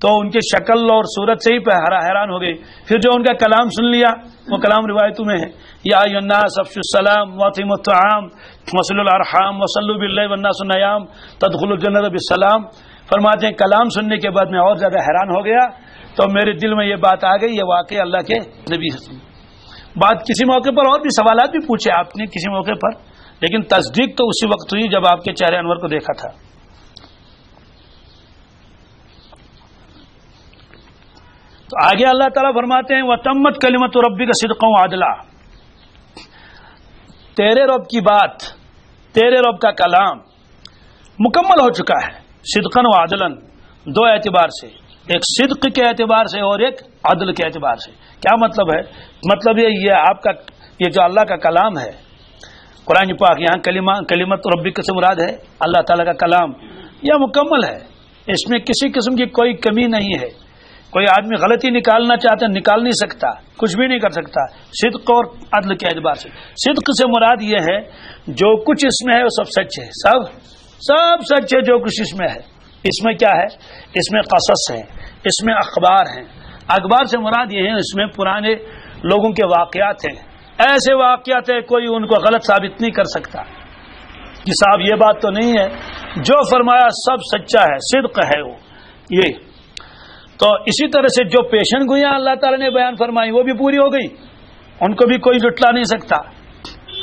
تو ان کی شکل اور صورت سے ہی حیران ہو گئی۔ پھر جو ان کا کلام سن لیا، وہ کلام روایتوں میں ہے، یا ایھا الناس افشوا السلام واطعموا الطعام وصلوا الارحام وصلوا باللیل والناس نیام تدخلوا الجنۃ بالسلام۔ فرماتے ہیں کلام سننے کے بعد میں اور زیادہ حیران ہو گیا، تو میرے دل میں یہ بات آ گئی، یہ واقعی اللہ کے نبی ہے۔ بات کسی موقع پر اور بھی سوالات بھی پوچھے آپ نے کسی موقع پر، لیکن تصدیق تو اسی وقت ہوئی جب آپ کے چہرے انور کو دیکھا تھا۔ تو آگے اللہ تعالیٰ فرماتے ہیں وَتَمَّتْ كَلِمَةُ رَبِّكَ صِدْقًا وَعَدْلًا، تیرے رب کی بات، تیرے رب کا کلام مکمل ہو چکا ہے، صدقاً وعدلاً، دو اعتبار سے، ایک صدق کے اعتبار سے اور ایک عدل کے اعتبار سے۔ کیا مطلب ہے؟ مطلب یہ آپ کا یہ جو اللہ کا کلام ہے قرآن پاک، یہاں کلمت ربک سے مراد ہے اللہ تعالیٰ کا کلام، یہ مکمل ہے، اس میں کسی قسم کی کوئی کمی نہیں ہے۔ کوئی آدمی غلطی نکالنا چاہتا ہے نکال نہیں سکتا، کچھ بھی نہیں کر سکتا، صدق اور عدل کے اعتبار سے۔ صدق سے مراد یہ ہے جو کچھ اس میں ہے وہ سب سچ ہے، سب سچ ہے جو کچھ اس میں ہے۔ اس میں کیا ہے؟ اس میں قصص ہے، اس میں اخبار ہیں۔ اخبار سے مراد یہ ہے اس میں پرانے لوگوں کے واقعات ہیں، ایسے واقعات ہیں کوئی ان کو غلط ثابت نہیں کر سکتا کہ صاحب یہ بات تو نہیں ہے، جو فرمایا سب سچا ہے، صدق ہے وہ یہ۔ تو اسی طرح سے جو پیشن گوئیاں اللہ تعالیٰ نے بیان فرمائی وہ بھی پوری ہو گئی، ان کو بھی کوئی جھٹلا نہیں سکتا۔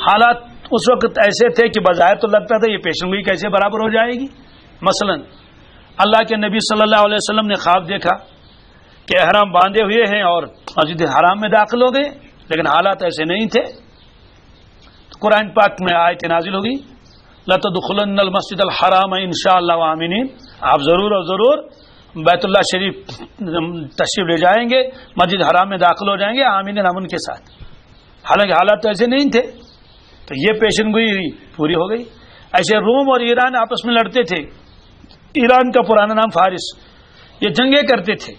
حالات اس وقت ایسے تھے کہ بظاہر تو لگتا تھا یہ پیشن گوئی کیسے برابر ہو جائے گی۔ مثلا اللہ کے نبی صلی اللہ علیہ وسلم نے خواب دیکھا کہ احرام باندھے ہوئے ہیں اور مسجد حرام میں داخل ہو گئے، لیکن حالات ایسے نہیں تھے۔ تو قرآن پاک میں آیت نازل ہوگی لَتَدْخُلُنَّ الْمَسْجِدَ الْحَرَامَ إِنْ شَاءَ اللَّهُ آمِنِينَ، آپ ضرور اور ضرور بیت اللہ شریف تشریف لے جائیں گے، مسجد حرام میں داخل ہو جائیں گے آمین امن کے ساتھ۔ حالانکہ حالات تو ایسے نہیں تھے، تو یہ پیشن گوئی پوری ہو گئی۔ ایسے روم اور ایران آپس میں لڑتے تھے، ایران کا پرانا نام فارس، یہ جنگیں کرتے تھے،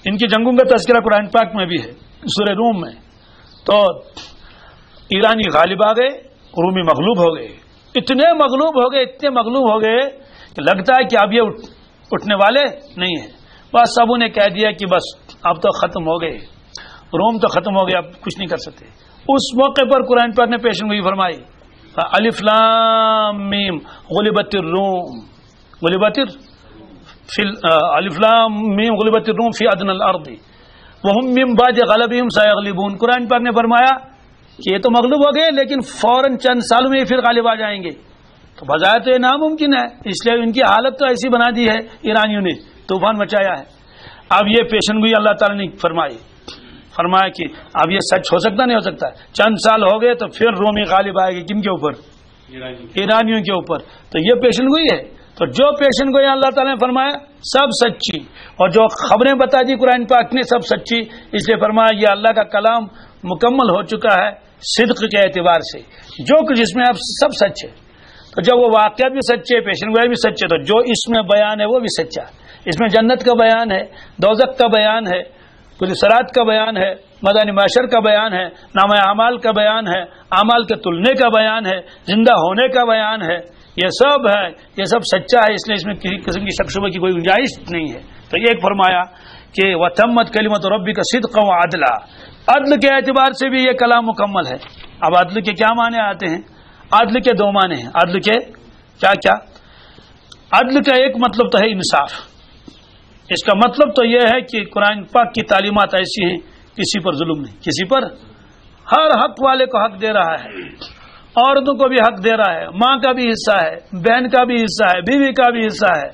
ان کی جنگوں کا تذکرہ قرآن پاک میں بھی ہے سورہ روم میں۔ تو ایرانی غالب آ گئے، رومی مغلوب ہو گئے، اتنے مغلوب ہو گئے کہ لگتا ہے کہ اب یہ اٹھنے والے نہیں ہیں۔ بس سبوں نے کہہ دیا کہ بس اب تو ختم ہو گئے، روم تو ختم ہو گیا، اب کچھ نہیں کر سکتے. اس موقع پر قرآن پاک نے پیشن گوئی فرمائی الف لام میم غلبت الروم الف لام میم غلبت الروم فی ادنی الارض وهم من بعد غلبهم سيغلبون. قرآن پاک نے فرمایا کہ یہ تو مغلوب ہو گئے لیکن فوراً چند سالوں میں پھر غالب آ جائیں گے. تو بظاہر تو یہ ناممکن ہے، اس لیے ان کی حالت تو ایسی بنا دی ہے ایرانیوں نے، طوفان مچایا ہے. اب یہ پیشن گوئی اللہ تعالیٰ نے فرمایا کہ اب یہ سچ ہو سکتا نہیں ہو سکتا. چند سال ہو گئے تو پھر رومی غالب آئے گی. کن کے اوپر؟ ایرانیوں کے اوپر. تو یہ پیشن گوئی ہے. تو جو پیشن گوئی اللہ تعالیٰ نے فرمایا سب سچی، اور جو خبریں بتا دی قرآن پاک نے سب سچی. اس لیے فرمایا یہ اللہ کا کلام مکمل ہو چکا ہے صدق کے اعتبار سے، جو کچھ اس میں اب سب سچ ہے. تو جب وہ واقعات بھی سچے، پیشن گوئی بھی سچے، تو جو اس میں بیان ہے وہ بھی سچا. اس میں جنت کا بیان ہے، دوزخ کا بیان ہے، کل صراط کا بیان ہے، میدان محشر کا بیان ہے، نامہ اعمال کا بیان ہے، اعمال کے تلنے کا بیان ہے، زندہ ہونے کا بیان ہے. یہ سب ہے، یہ سب سچا ہے. اس لیے اس میں کسی قسم کی شک شبہ کی کوئی گنجائش نہیں ہے. تو یہ ایک فرمایا کہ وتمت کلمۃ ربک صدقا وعدلا، عدل کے اعتبار سے بھی یہ کلام مکمل ہے. اب عدل کے کیا معنی آتے ہیں؟ عدل کے دو معنی ہیں. عدل کے کیا؟ عدل کا ایک مطلب تو ہے انصاف. اس کا مطلب تو یہ ہے کہ قرآن پاک کی تعلیمات ایسی ہیں کسی پر ظلم نہیں، کسی پر ہر حق والے کو حق دے رہا ہے. عورتوں کو بھی حق دے رہا ہے، ماں کا بھی حصہ ہے، بہن کا بھی حصہ ہے، بیوی کا بھی حصہ ہے،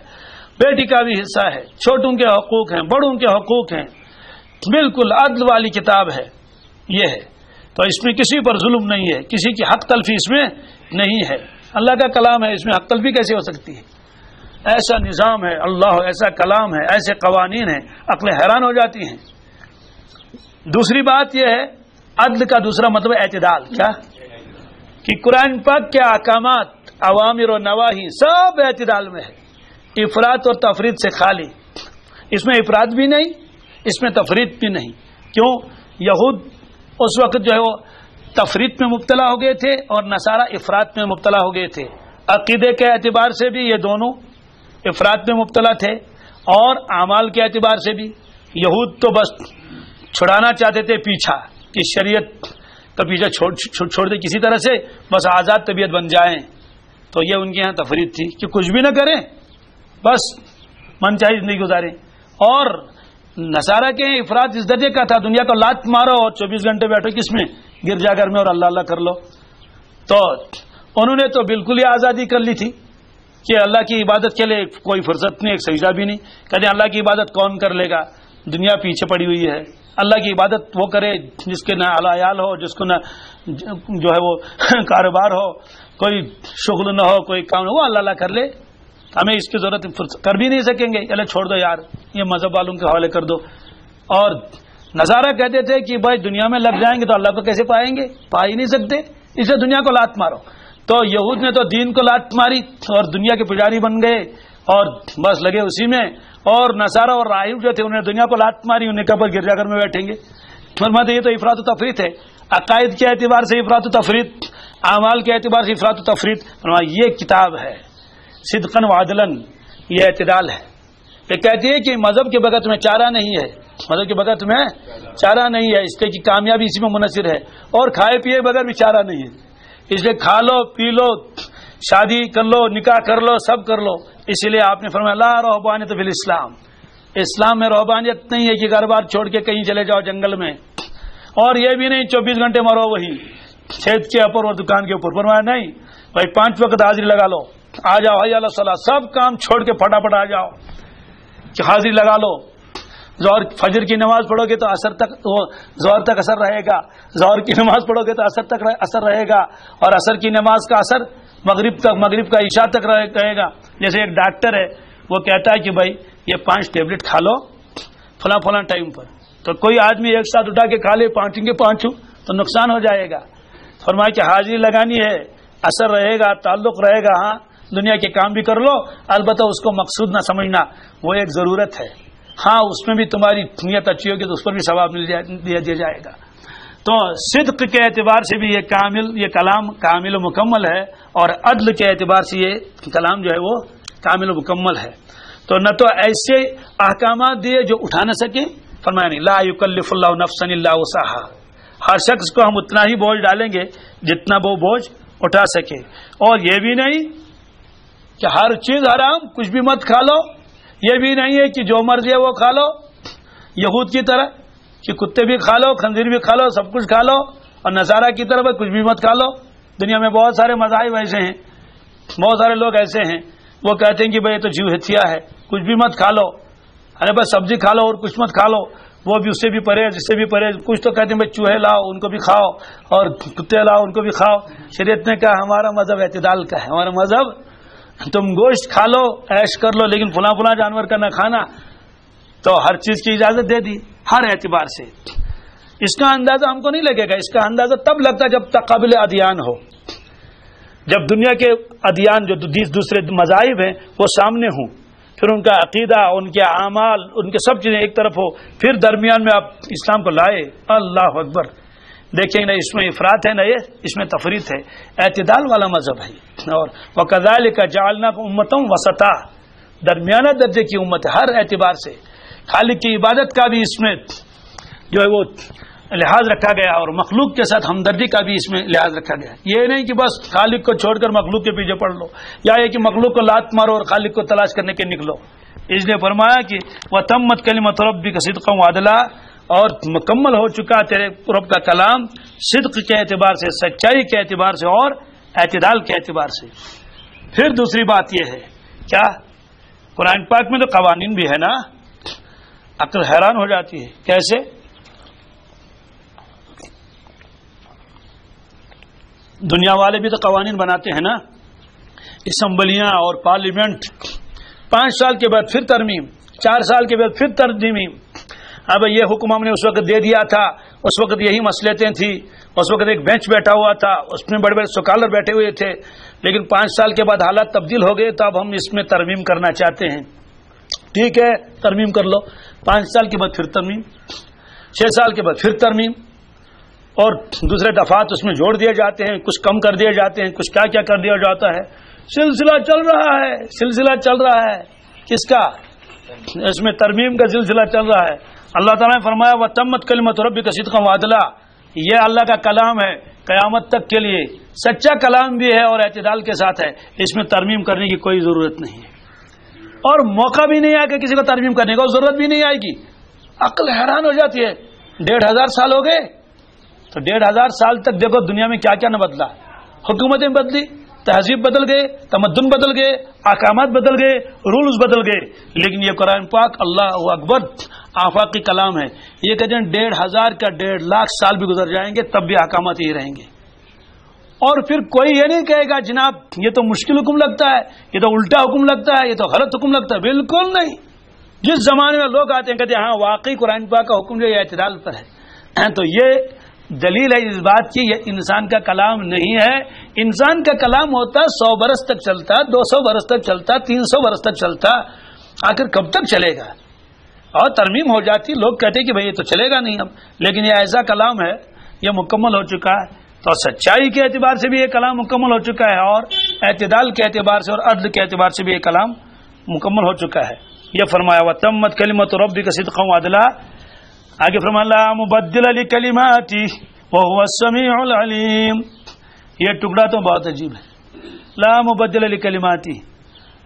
بیٹی کا بھی حصہ ہے. چھوٹوں کے حقوق ہیں، بڑوں کے حقوق ہیں. بالکل عدل والی کتاب ہے یہ ہے. تو اس میں کسی پر ظلم نہیں ہے، کسی کی حق تلفی اس میں نہیں ہے. اللہ کا کلام ہے، اس میں حق تلفی کیسے ہو سکتی ہے؟ ایسا نظام ہے اللہ، ایسا کلام ہے، ایسے قوانین ہیں، عقلیں حیران ہو جاتی ہیں. دوسری بات یہ ہے عدل کا دوسرا مطلب اعتدال. کیا؟ کہ قرآن پاک کے احکامات، اوامر و نواہی سب اعتدال میں ہے، افراط اور تفرید سے خالی. اس میں افراط بھی نہیں، اس میں تفرید بھی نہیں. کیوں؟ یہود اس وقت جو ہے وہ تفرید میں مبتلا ہو گئے تھے اور نصارہ افراط میں مبتلا ہو گئے تھے. عقیدے کے اعتبار سے بھی یہ دونوں افراط میں مبتلا تھے اور اعمال کے اعتبار سے بھی. یہود تو بس چھڑانا چاہتے تھے پیچھا، کہ شریعت کا پیچھا چھوڑ دے کسی طرح سے، بس آزاد طبیعت بن جائیں. تو یہ ان کے یہاں تفرید تھی کہ کچھ بھی نہ کریں، بس من چاہی زندگی گزاریں. اور نصارہ کے افراد اس درجے کا تھا، دنیا کو لات مارو اور 24 گھنٹے بیٹھو کس میں؟ گرجا گھر میں، اور اللہ اللہ کر لو. تو انہوں نے تو بالکل ہی آزادی کر لی تھی کہ اللہ کی عبادت کے لیے کوئی فرصت نہیں، ایک سجدہ بھی نہیں. کہتے ہیں اللہ کی عبادت کون کر لے گا؟ دنیا پیچھے پڑی ہوئی ہے. اللہ کی عبادت وہ کرے جس کے نہ عیال ہو، جس کو نہ جو ہے وہ کاروبار ہو، کوئی شغل نہ ہو، کوئی کام نہ ہو، وہ اللہ اللہ کر لے. ہمیں اس کی ضرورت کر بھی نہیں سکیں گے، چلے چھوڑ دو یار، یہ مذہب والوں کے حوالے کر دو. اور نظارہ کہتے تھے کہ بھائی دنیا میں لگ جائیں گے تو اللہ کو کیسے پائیں گے؟ پا ہی نہیں سکتے، اسے دنیا کو لات مارو. تو یہود نے تو دین کو لات ماری اور دنیا کے پجاری بن گئے اور بس لگے اسی میں. اور نصارہ اور راہب جو تھے انہوں نے دنیا کو لات ماری، انہیں کہا پر گرجا گھر میں بیٹھیں گے. فرماتے یہ تو افراط و تفریط ہے. عقائد کے اعتبار سے افراط و تفریط، اعمال کے اعتبار سے افراط و تفریط. فرمایا یہ کتاب ہے صدقاً وعدلاً، یہ اعتدال ہے. یہ کہتی ہے کہ مذہب کے بغیر تمہیں چارہ نہیں ہے، مذہب کے بغیر تمہیں چارہ نہیں ہے، اس لیے کہ کامیابی اسی میں منحصر ہے. اور کھائے پیے بغیر بھی چارہ نہیں ہے، اس لیے کھا لو پی لو، شادی کر لو، نکاح کر لو، سب کر لو. اسی لیے آپ نے فرمایا لا رہبانیت فی الاسلام، اسلام میں رہبانیت نہیں ہے کہ گھر بار چھوڑ کے کہیں چلے جاؤ جنگل میں. اور یہ بھی نہیں 24 گھنٹے مرو وہی چھت کے اوپر اور دکان کے اوپر. فرمایا نہیں بھائی 5 وقت حاضری لگا لو، آ جاؤ حی علی الصلاۃ، سب کام چھوڑ کے پھٹافٹ آ جاؤ کہ حاضری لگا لو. ظہر فجر کی نماز پڑھو گے تو اثر تک، ظہر تک اثر رہے گا. ظہر کی نماز پڑھو گے تو اثر تک اثر رہے گا، اور اثر کی نماز کا اثر مغرب تک، مغرب کا عشاء تک رہے گا. جیسے ایک ڈاکٹر ہے وہ کہتا ہے کہ بھائی یہ 5 ٹیبلٹ کھا لو فلاں فلاں ٹائم پر. تو کوئی آدمی ایک ساتھ اٹھا کے کھا لے 5 کے 5 تو نقصان ہو جائے گا. فرمایا کہ حاضری لگانی ہے، اثر رہے گا، تعلق رہے گا. ہاں دنیا کے کام بھی کر لو، البتہ اس کو مقصود نہ سمجھنا، وہ ایک ضرورت ہے. ہاں اس میں بھی تمہاری نیت اچھی ہوگی تو اس پر بھی ثواب دیا جائے گا. تو صدق کے اعتبار سے بھی یہ کلام کامل و مکمل ہے، اور عدل کے اعتبار سے یہ کلام جو ہے وہ کامل و مکمل ہے. تو نہ تو ایسے احکامات دیے جو اٹھا نہ سکیں، فرمایا نہیں، لا یکلف اللہ نفسا الا وسعہا، ہر شخص کو ہم اتنا ہی بوجھ ڈالیں گے جتنا وہ بوجھ اٹھا سکے. اور یہ بھی نہیں کہ ہر چیز حرام، کچھ بھی مت کھا لو. یہ بھی نہیں ہے کہ جو مرضی ہے وہ کھا لو یہود کی طرح کہ کتے بھی کھا لو، خنزیر بھی کھا لو، سب کچھ کھا لو. اور نصارہ کی طرف کچھ بھی مت کھا لو. دنیا میں بہت سارے مذاہب ایسے ہیں، بہت سارے لوگ ایسے ہیں وہ کہتے ہیں کہ بھائی یہ تو جیو ہتھیا ہے، کچھ بھی مت کھا لو، ارے بس سبزی کھا لو اور کچھ مت کھا لو. وہ بھی اس سے بھی پرہیز، اس سے بھی پرہیز. کچھ تو کہتے ہیں بھائی چوہے لاؤ ان کو بھی کھاؤ اور کتے لاؤ ان کو بھی کھاؤ. شریعت نے کہا ہمارا مذہب اعتدال کا ہے. ہمارا مذہب تم گوشت کھا لو، عیش کر لو، لیکن فلاں فلاں جانور کا نہ کھانا. تو ہر چیز کی اجازت دے دی ہر اعتبار سے. اس کا اندازہ ہم کو نہیں لگے گا، اس کا اندازہ تب لگتا ہے جب تقابل ادیان ہو، جب دنیا کے ادیان جو دوسرے مذاہب ہیں وہ سامنے ہوں، پھر ان کا عقیدہ، ان کے اعمال، ان کے سب چیزیں ایک طرف ہو، پھر درمیان میں آپ اسلام کو لائے. اللہ اکبر. دیکھیں نہ اس میں افراط ہے نہ اس میں تفریط ہے. اعتدال والا مذہب ہے. اور وَكَذَلِكَ جَعَلْنَاكُمْ أُمَّةً وَسَطًا، درمیانہ درجے کی امت ہے ہر اعتبار سے. خالق کی عبادت کا بھی اس میں جو ہے وہ لحاظ رکھا گیا اور مخلوق کے ساتھ ہمدردی کا بھی اس میں لحاظ رکھا گیا. یہ نہیں کہ بس خالق کو چھوڑ کر مخلوق کے پیچھے پڑ لو، یا یہ کہ مخلوق کو لات مارو اور خالق کو تلاش کرنے کے نکلو. اس لیے فرمایا کہ وَتَمَّتْ كَلِمَةُ رَبِّكَ صِدْقًا وَعَدْلًا، اور مکمل ہو چکا تیرے رب کا کلام صدق کے اعتبار سے، سچائی کے اعتبار سے اور اعتدال کے اعتبار سے. پھر دوسری بات یہ ہے کیا، قرآن پاک میں تو قوانین بھی ہے نا، عقل حیران ہو جاتی ہے. کیسے؟ دنیا والے بھی تو قوانین بناتے ہیں نا، اسمبلیاں اور پارلیمنٹ. 5 سال کے بعد پھر ترمیم، 4 سال کے بعد پھر ترمیم. اب یہ حکم ہم نے اس وقت دے دیا تھا، اس وقت یہی مسئلتیں تھی، اس وقت ایک بینچ بیٹھا ہوا تھا، اس میں بڑے بڑے سکالر بیٹھے ہوئے تھے، لیکن 5 سال کے بعد حالات تبدیل ہو گئے تو اب ہم اس میں ترمیم کرنا چاہتے ہیں. ٹھیک ہے ترمیم کر لو. 5 سال کے بعد پھر ترمیم، 6 سال کے بعد پھر ترمیم، اور دوسرے دفعات اس میں جوڑ دیے جاتے ہیں، کچھ کم کر دیے جاتے ہیں، کچھ کیا کیا کر دیا جاتا ہے. سلسلہ چل رہا ہے، سلسلہ چل رہا ہے. کس کا؟ اس میں ترمیم کا سلسلہ چل رہا ہے. اللہ تعالیٰ نے فرمایا وَتَمَّتْ كَلِمَةُ رَبِّكَ صِدْقًا وَعَدْلًا، یہ اللہ کا کلام ہے قیامت تک کے لیے، سچا کلام بھی ہے اور اعتدال کے ساتھ ہے. اس میں ترمیم کرنے کی کوئی ضرورت نہیں ہے، اور موقع بھی نہیں آئے گا کسی کو ترمیم کرنے کا، ضرورت بھی نہیں آئے گی. عقل حیران ہو جاتی ہے. 1500 سال ہو گئے تو 1500 سال تک دیکھو دنیا میں کیا کیا نہ بدلا. حکومتیں بدلی، تہذیب بدل گئے، تمدن بدل گئے، احکامات بدل گئے، رولز بدل گئے، لیکن یہ قرآن پاک اللہ اکبر آفاقی کلام ہے. یہ کہتے ہیں 1500 کا 1.5 لاکھ سال بھی گزر جائیں گے تب بھی احکامات ہی رہیں گے. اور پھر کوئی یہ نہیں کہے گا جناب یہ تو مشکل حکم لگتا ہے، یہ تو الٹا حکم لگتا ہے، یہ تو غلط حکم لگتا ہے. بالکل نہیں. جس زمانے میں لوگ آتے ہیں کہتے ہیں ہاں واقعی قرآن پاک کا حکم جو یہ اعتدال پر ہے، تو یہ دلیل ہے اس بات کی یہ انسان کا کلام نہیں ہے. انسان کا کلام ہوتا 100 برس تک چلتا، 200 برس تک چلتا، 300 برس تک چلتا، آخر کب تک چلے گا؟ اور ترمیم ہو جاتی، لوگ کہتے ہیں کہ بھئی یہ تو چلے گا نہیں اب، لیکن یہ ایسا کلام ہے یہ مکمل ہو چکا ہے. تو سچائی کے اعتبار سے بھی یہ کلام مکمل ہو چکا ہے، اور اعتدال کے اعتبار سے اور عدل کے اعتبار سے بھی یہ کلام مکمل ہو چکا ہے. یہ فرمایا وَتَمَّتْ كَلِمَةُ رَبِّكَ صِدْقًا وَعَدْلًا. آگے فرمایا لا مبدل لکلماتہ وهو السمیع العلیم. یہ ٹکڑا تو بہت عجیب ہے. لا مبدل لکلماتہ،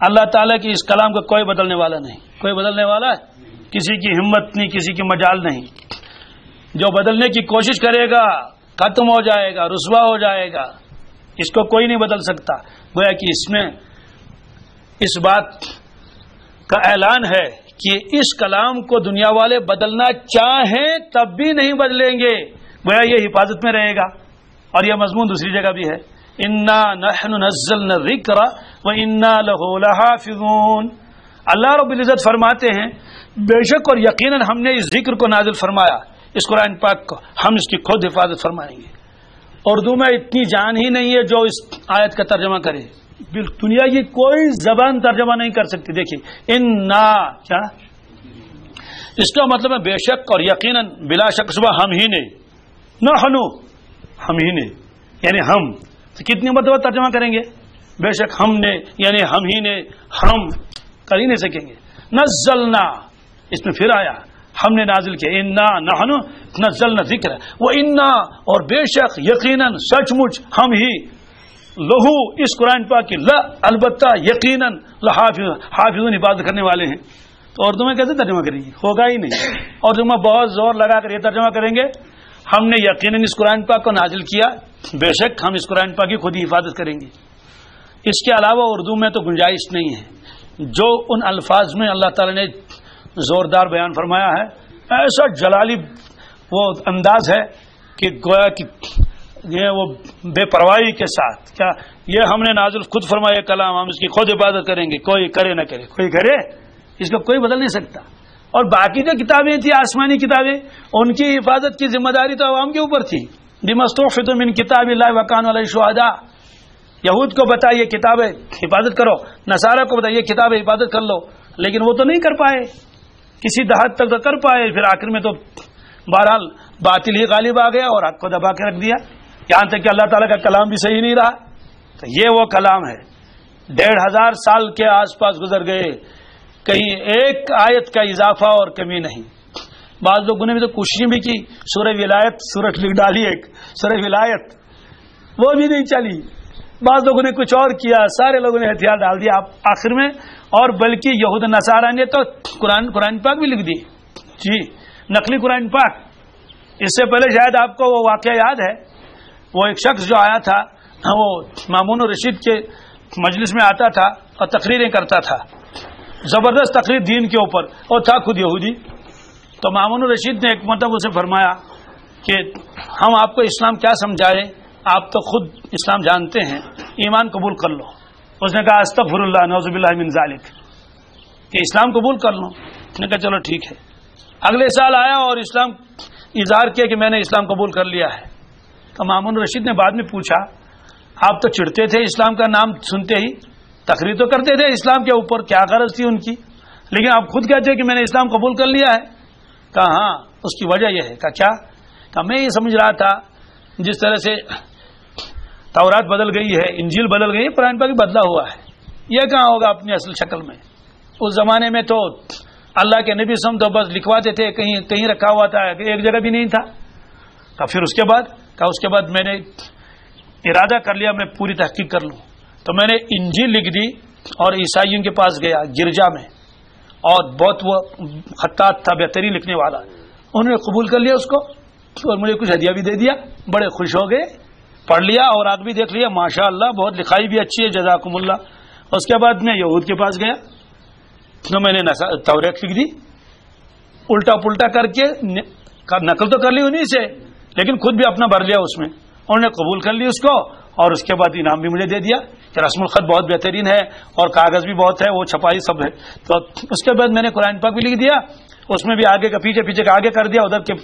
اللہ تعالیٰ کی اس کلام کا کوئی بدلنے والا نہیں. کوئی بدلنے والا ہے؟ کسی کی ہمت نہیں، کسی کی مجال نہیں. جو بدلنے کی کوشش کرے گا ختم ہو جائے گا، رسوا ہو جائے گا. اس کو کوئی نہیں بدل سکتا. گویا کہ اس میں اس بات کا اعلان ہے کہ اس کلام کو دنیا والے بدلنا چاہیں تب بھی نہیں بدلیں گے، گویا یہ حفاظت میں رہے گا. اور یہ مضمون دوسری جگہ بھی ہے انا نحن نزلنا الذکر وانا لہ لحافظون. اللہ رب العزت فرماتے ہیں بے شک اور یقیناً ہم نے اس ذکر کو نازل فرمایا، اس قرآن پاک کو ہم اس کی خود حفاظت فرمائیں گے. اردو میں اتنی جان ہی نہیں ہے جو اس آیت کا ترجمہ کرے. دنیا کی کوئی زبان ترجمہ نہیں کر سکتی. دیکھیے انا کیا اس کا مطلب ہے بے شک اور یقیناً بلا شک صبح ہم ہی نے، نحن ہم ہی نے یعنی ہم. تو کتنی مرتبہ ترجمہ کریں گے؟ بے شک ہم نے یعنی ہم ہی نے، ہم کر ہی نہیں سکیں گے. نزلنا اس میں پھر آیا ہم نے نازل کیا، انا نحن نزلنا ذکر، وہ انا اور بے شک یقیناً سچ مچ ہم ہی لہو اس قرآن پاک کی البتہ یقیناً حافظون حفاظت کرنے والے ہیں. تو اردو میں کیسے ترجمہ کریں گے؟ ہوگا ہی نہیں. اور تمہیں بہت زور لگا کر یہ ترجمہ کریں گے ہم نے یقیناً اس قرآن پاک کو نازل کیا، بے شک ہم اس قرآن پاک کی خود ہی حفاظت کریں گے. اس کے علاوہ اردو میں تو گنجائش نہیں ہے. جو ان الفاظ میں اللہ تعالی نے زوردار بیان فرمایا ہے، ایسا جلالی وہ انداز ہے کہ گویا کہ یہ وہ بے پرواہی کے ساتھ، کیا یہ ہم نے نازل خود فرمایا کلام، ہم اس کی خود عبادت کریں گے، کوئی کرے نہ کرے، کوئی کرے اس کو کوئی بدل نہیں سکتا. اور باقی جو کتابیں تھیں آسمانی کتابیں، ان کی حفاظت کی ذمہ داری تو عوام کے اوپر تھی. بِمَسْتُحْفِظُ مِنْ کتاب اللہ وَكَانُوا عَلَيْهِ شُهَدَاءَ. یہود کو بتائیے کتابیں حفاظت کرو، نصارہ کو بتائیے کتابیں حفاظت کر لو، لیکن وہ تو نہیں کر پائے. کسی حد تک تو کر پائے، پھر آخر میں تو بہرحال باطل ہی غالب آ گیا اور حق کو دبا کے رکھ دیا، یہاں تک کہ اللہ تعالیٰ کا کلام بھی صحیح نہیں رہا. تو یہ وہ کلام ہے. 1500 سال کے آس پاس گزر گئے، کہیں ایک آیت کا اضافہ اور کمی نہیں. بعض لوگوں نے بھی تو کوششیں بھی کی، سورہ ولایت سورت لکھ ڈالی، ایک سورہ ولایت، وہ بھی نہیں چلی. بعض لوگوں نے کچھ اور کیا، سارے لوگوں نے ہتھیار ڈال دیا آخر میں. اور بلکہ یہود نصارہ نے تو قرآن پاک بھی لکھ دی، جی نقلی قرآن پاک. اس سے پہلے شاید آپ کو وہ واقعہ یاد ہے، وہ ایک شخص جو آیا تھا، وہ مامون الرشید کے مجلس میں آتا تھا اور تقریریں کرتا تھا، زبردست تقریر دین کے اوپر، اور تھا خود یہودی. تو مامون الرشید نے ایک مرتبہ اسے فرمایا کہ ہم آپ کو اسلام کیا سمجھائیں، آپ تو خود اسلام جانتے ہیں، ایمان قبول کر لو. اس نے کہا استغفر اللہ نعوذ باللہ من ذالک، کہ اسلام قبول کر لو. اس نے کہا چلو ٹھیک ہے. اگلے سال آیا اور اسلام اظہار کیا کہ میں نے اسلام قبول کر لیا ہے. تو مامون الرشید نے بعد میں پوچھا آپ تو چڑھتے تھے اسلام کا نام سنتے ہی، تقریر تو کرتے تھے اسلام کے اوپر، کیا غرض تھی ان کی، لیکن آپ خود کہتے ہیں کہ میں نے اسلام قبول کر لیا ہے. کہا ہاں اس کی وجہ یہ ہے. کہا کیا؟ کہا میں یہ سمجھ رہا تھا جس طرح سے تورات بدل گئی ہے، انجیل بدل گئی ہے، قرآن پاک بھی بدلا ہوا ہے، یہ کہاں ہوگا اپنی اصل شکل میں. اس زمانے میں تو اللہ کے نبی سم تو بس لکھواتے تھے، کہیں رکھا ہوا تھا، ایک جگہ بھی نہیں تھا. پھر اس کے بعد میں نے ارادہ کر لیا میں پوری تحقیق کر لوں. تو میں نے انجیل لکھ دی اور عیسائیوں کے پاس گیا گرجا میں، اور بہت وہ خطاط تھا، بہترین لکھنے والا، انہوں نے قبول کر لیا اس کو اور مجھے کچھ ہدیہ بھی دے دیا. بڑے خوش ہو گئے، پڑھ لیا اور آگ بھی دیکھ لیا، ماشاء اللہ بہت لکھائی بھی اچھی ہے، جزاکم اللہ. اس کے بعد میں یہود کے پاس گیا تو میں نے توریت لکھ دی، الٹا پلٹا کر کے نقل تو کر لی انہیں سے، لیکن خود بھی اپنا بھر لیا اس میں. انہوں نے قبول کر لی اس کو، اور اس کے بعد انعام بھی مجھے دے دیا کہ رسم الخط بہت بہترین ہے اور کاغذ بھی بہت ہے، وہ چھپائی سب ہے. تو اس کے بعد میں نے قرآن پاک بھی لکھ دیا، اس میں بھی آگے کا پیچھے، پیچھے کا آگے کر دیا، ادھر کے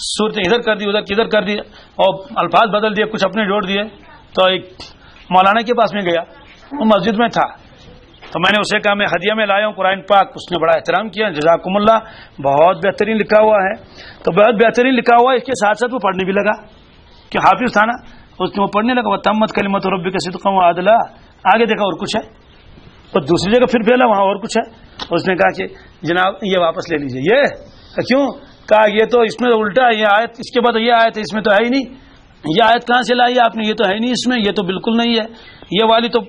صورتیں ادھر کر دی، ادھر کی ادھر کر دی، اور الفاظ بدل دیے، کچھ اپنے جوڑ دیے. تو ایک مولانا کے پاس میں گیا، وہ مسجد میں تھا، تو میں نے اسے کہا میں ہدیہ میں لایا ہوں قرآن پاک. اس نے بڑا احترام کیا، جزاکم اللہ بہت بہترین لکھا ہوا ہے. تو بہت بہترین لکھا ہوا ہے، اس کے ساتھ ساتھ وہ پڑھنے بھی لگا کہ حافظ تھا نا، اس نے وہ پڑھنے لگا وَتَمَّتْ كَلِمَتُ رَبِّكَ صِدْقًا وَعَدْلًا. آگے دیکھا اور کچھ ہے، اور دوسری جگہ پھر پھیلا وہاں اور کچھ ہے. اس نے کہا کہ جناب یہ واپس لے لیجئے. یہ کیوں؟ کہا یہ تو اس میں الٹا ہے، یہ آیت اس کے بعد یہ آیت ہے، اس میں تو ہے ہی نہیں. یہ آیت کہاں سے لائی آپ نے؟ یہ تو ہے نہیں اس میں، یہ تو بالکل نہیں ہے. یہ والی تو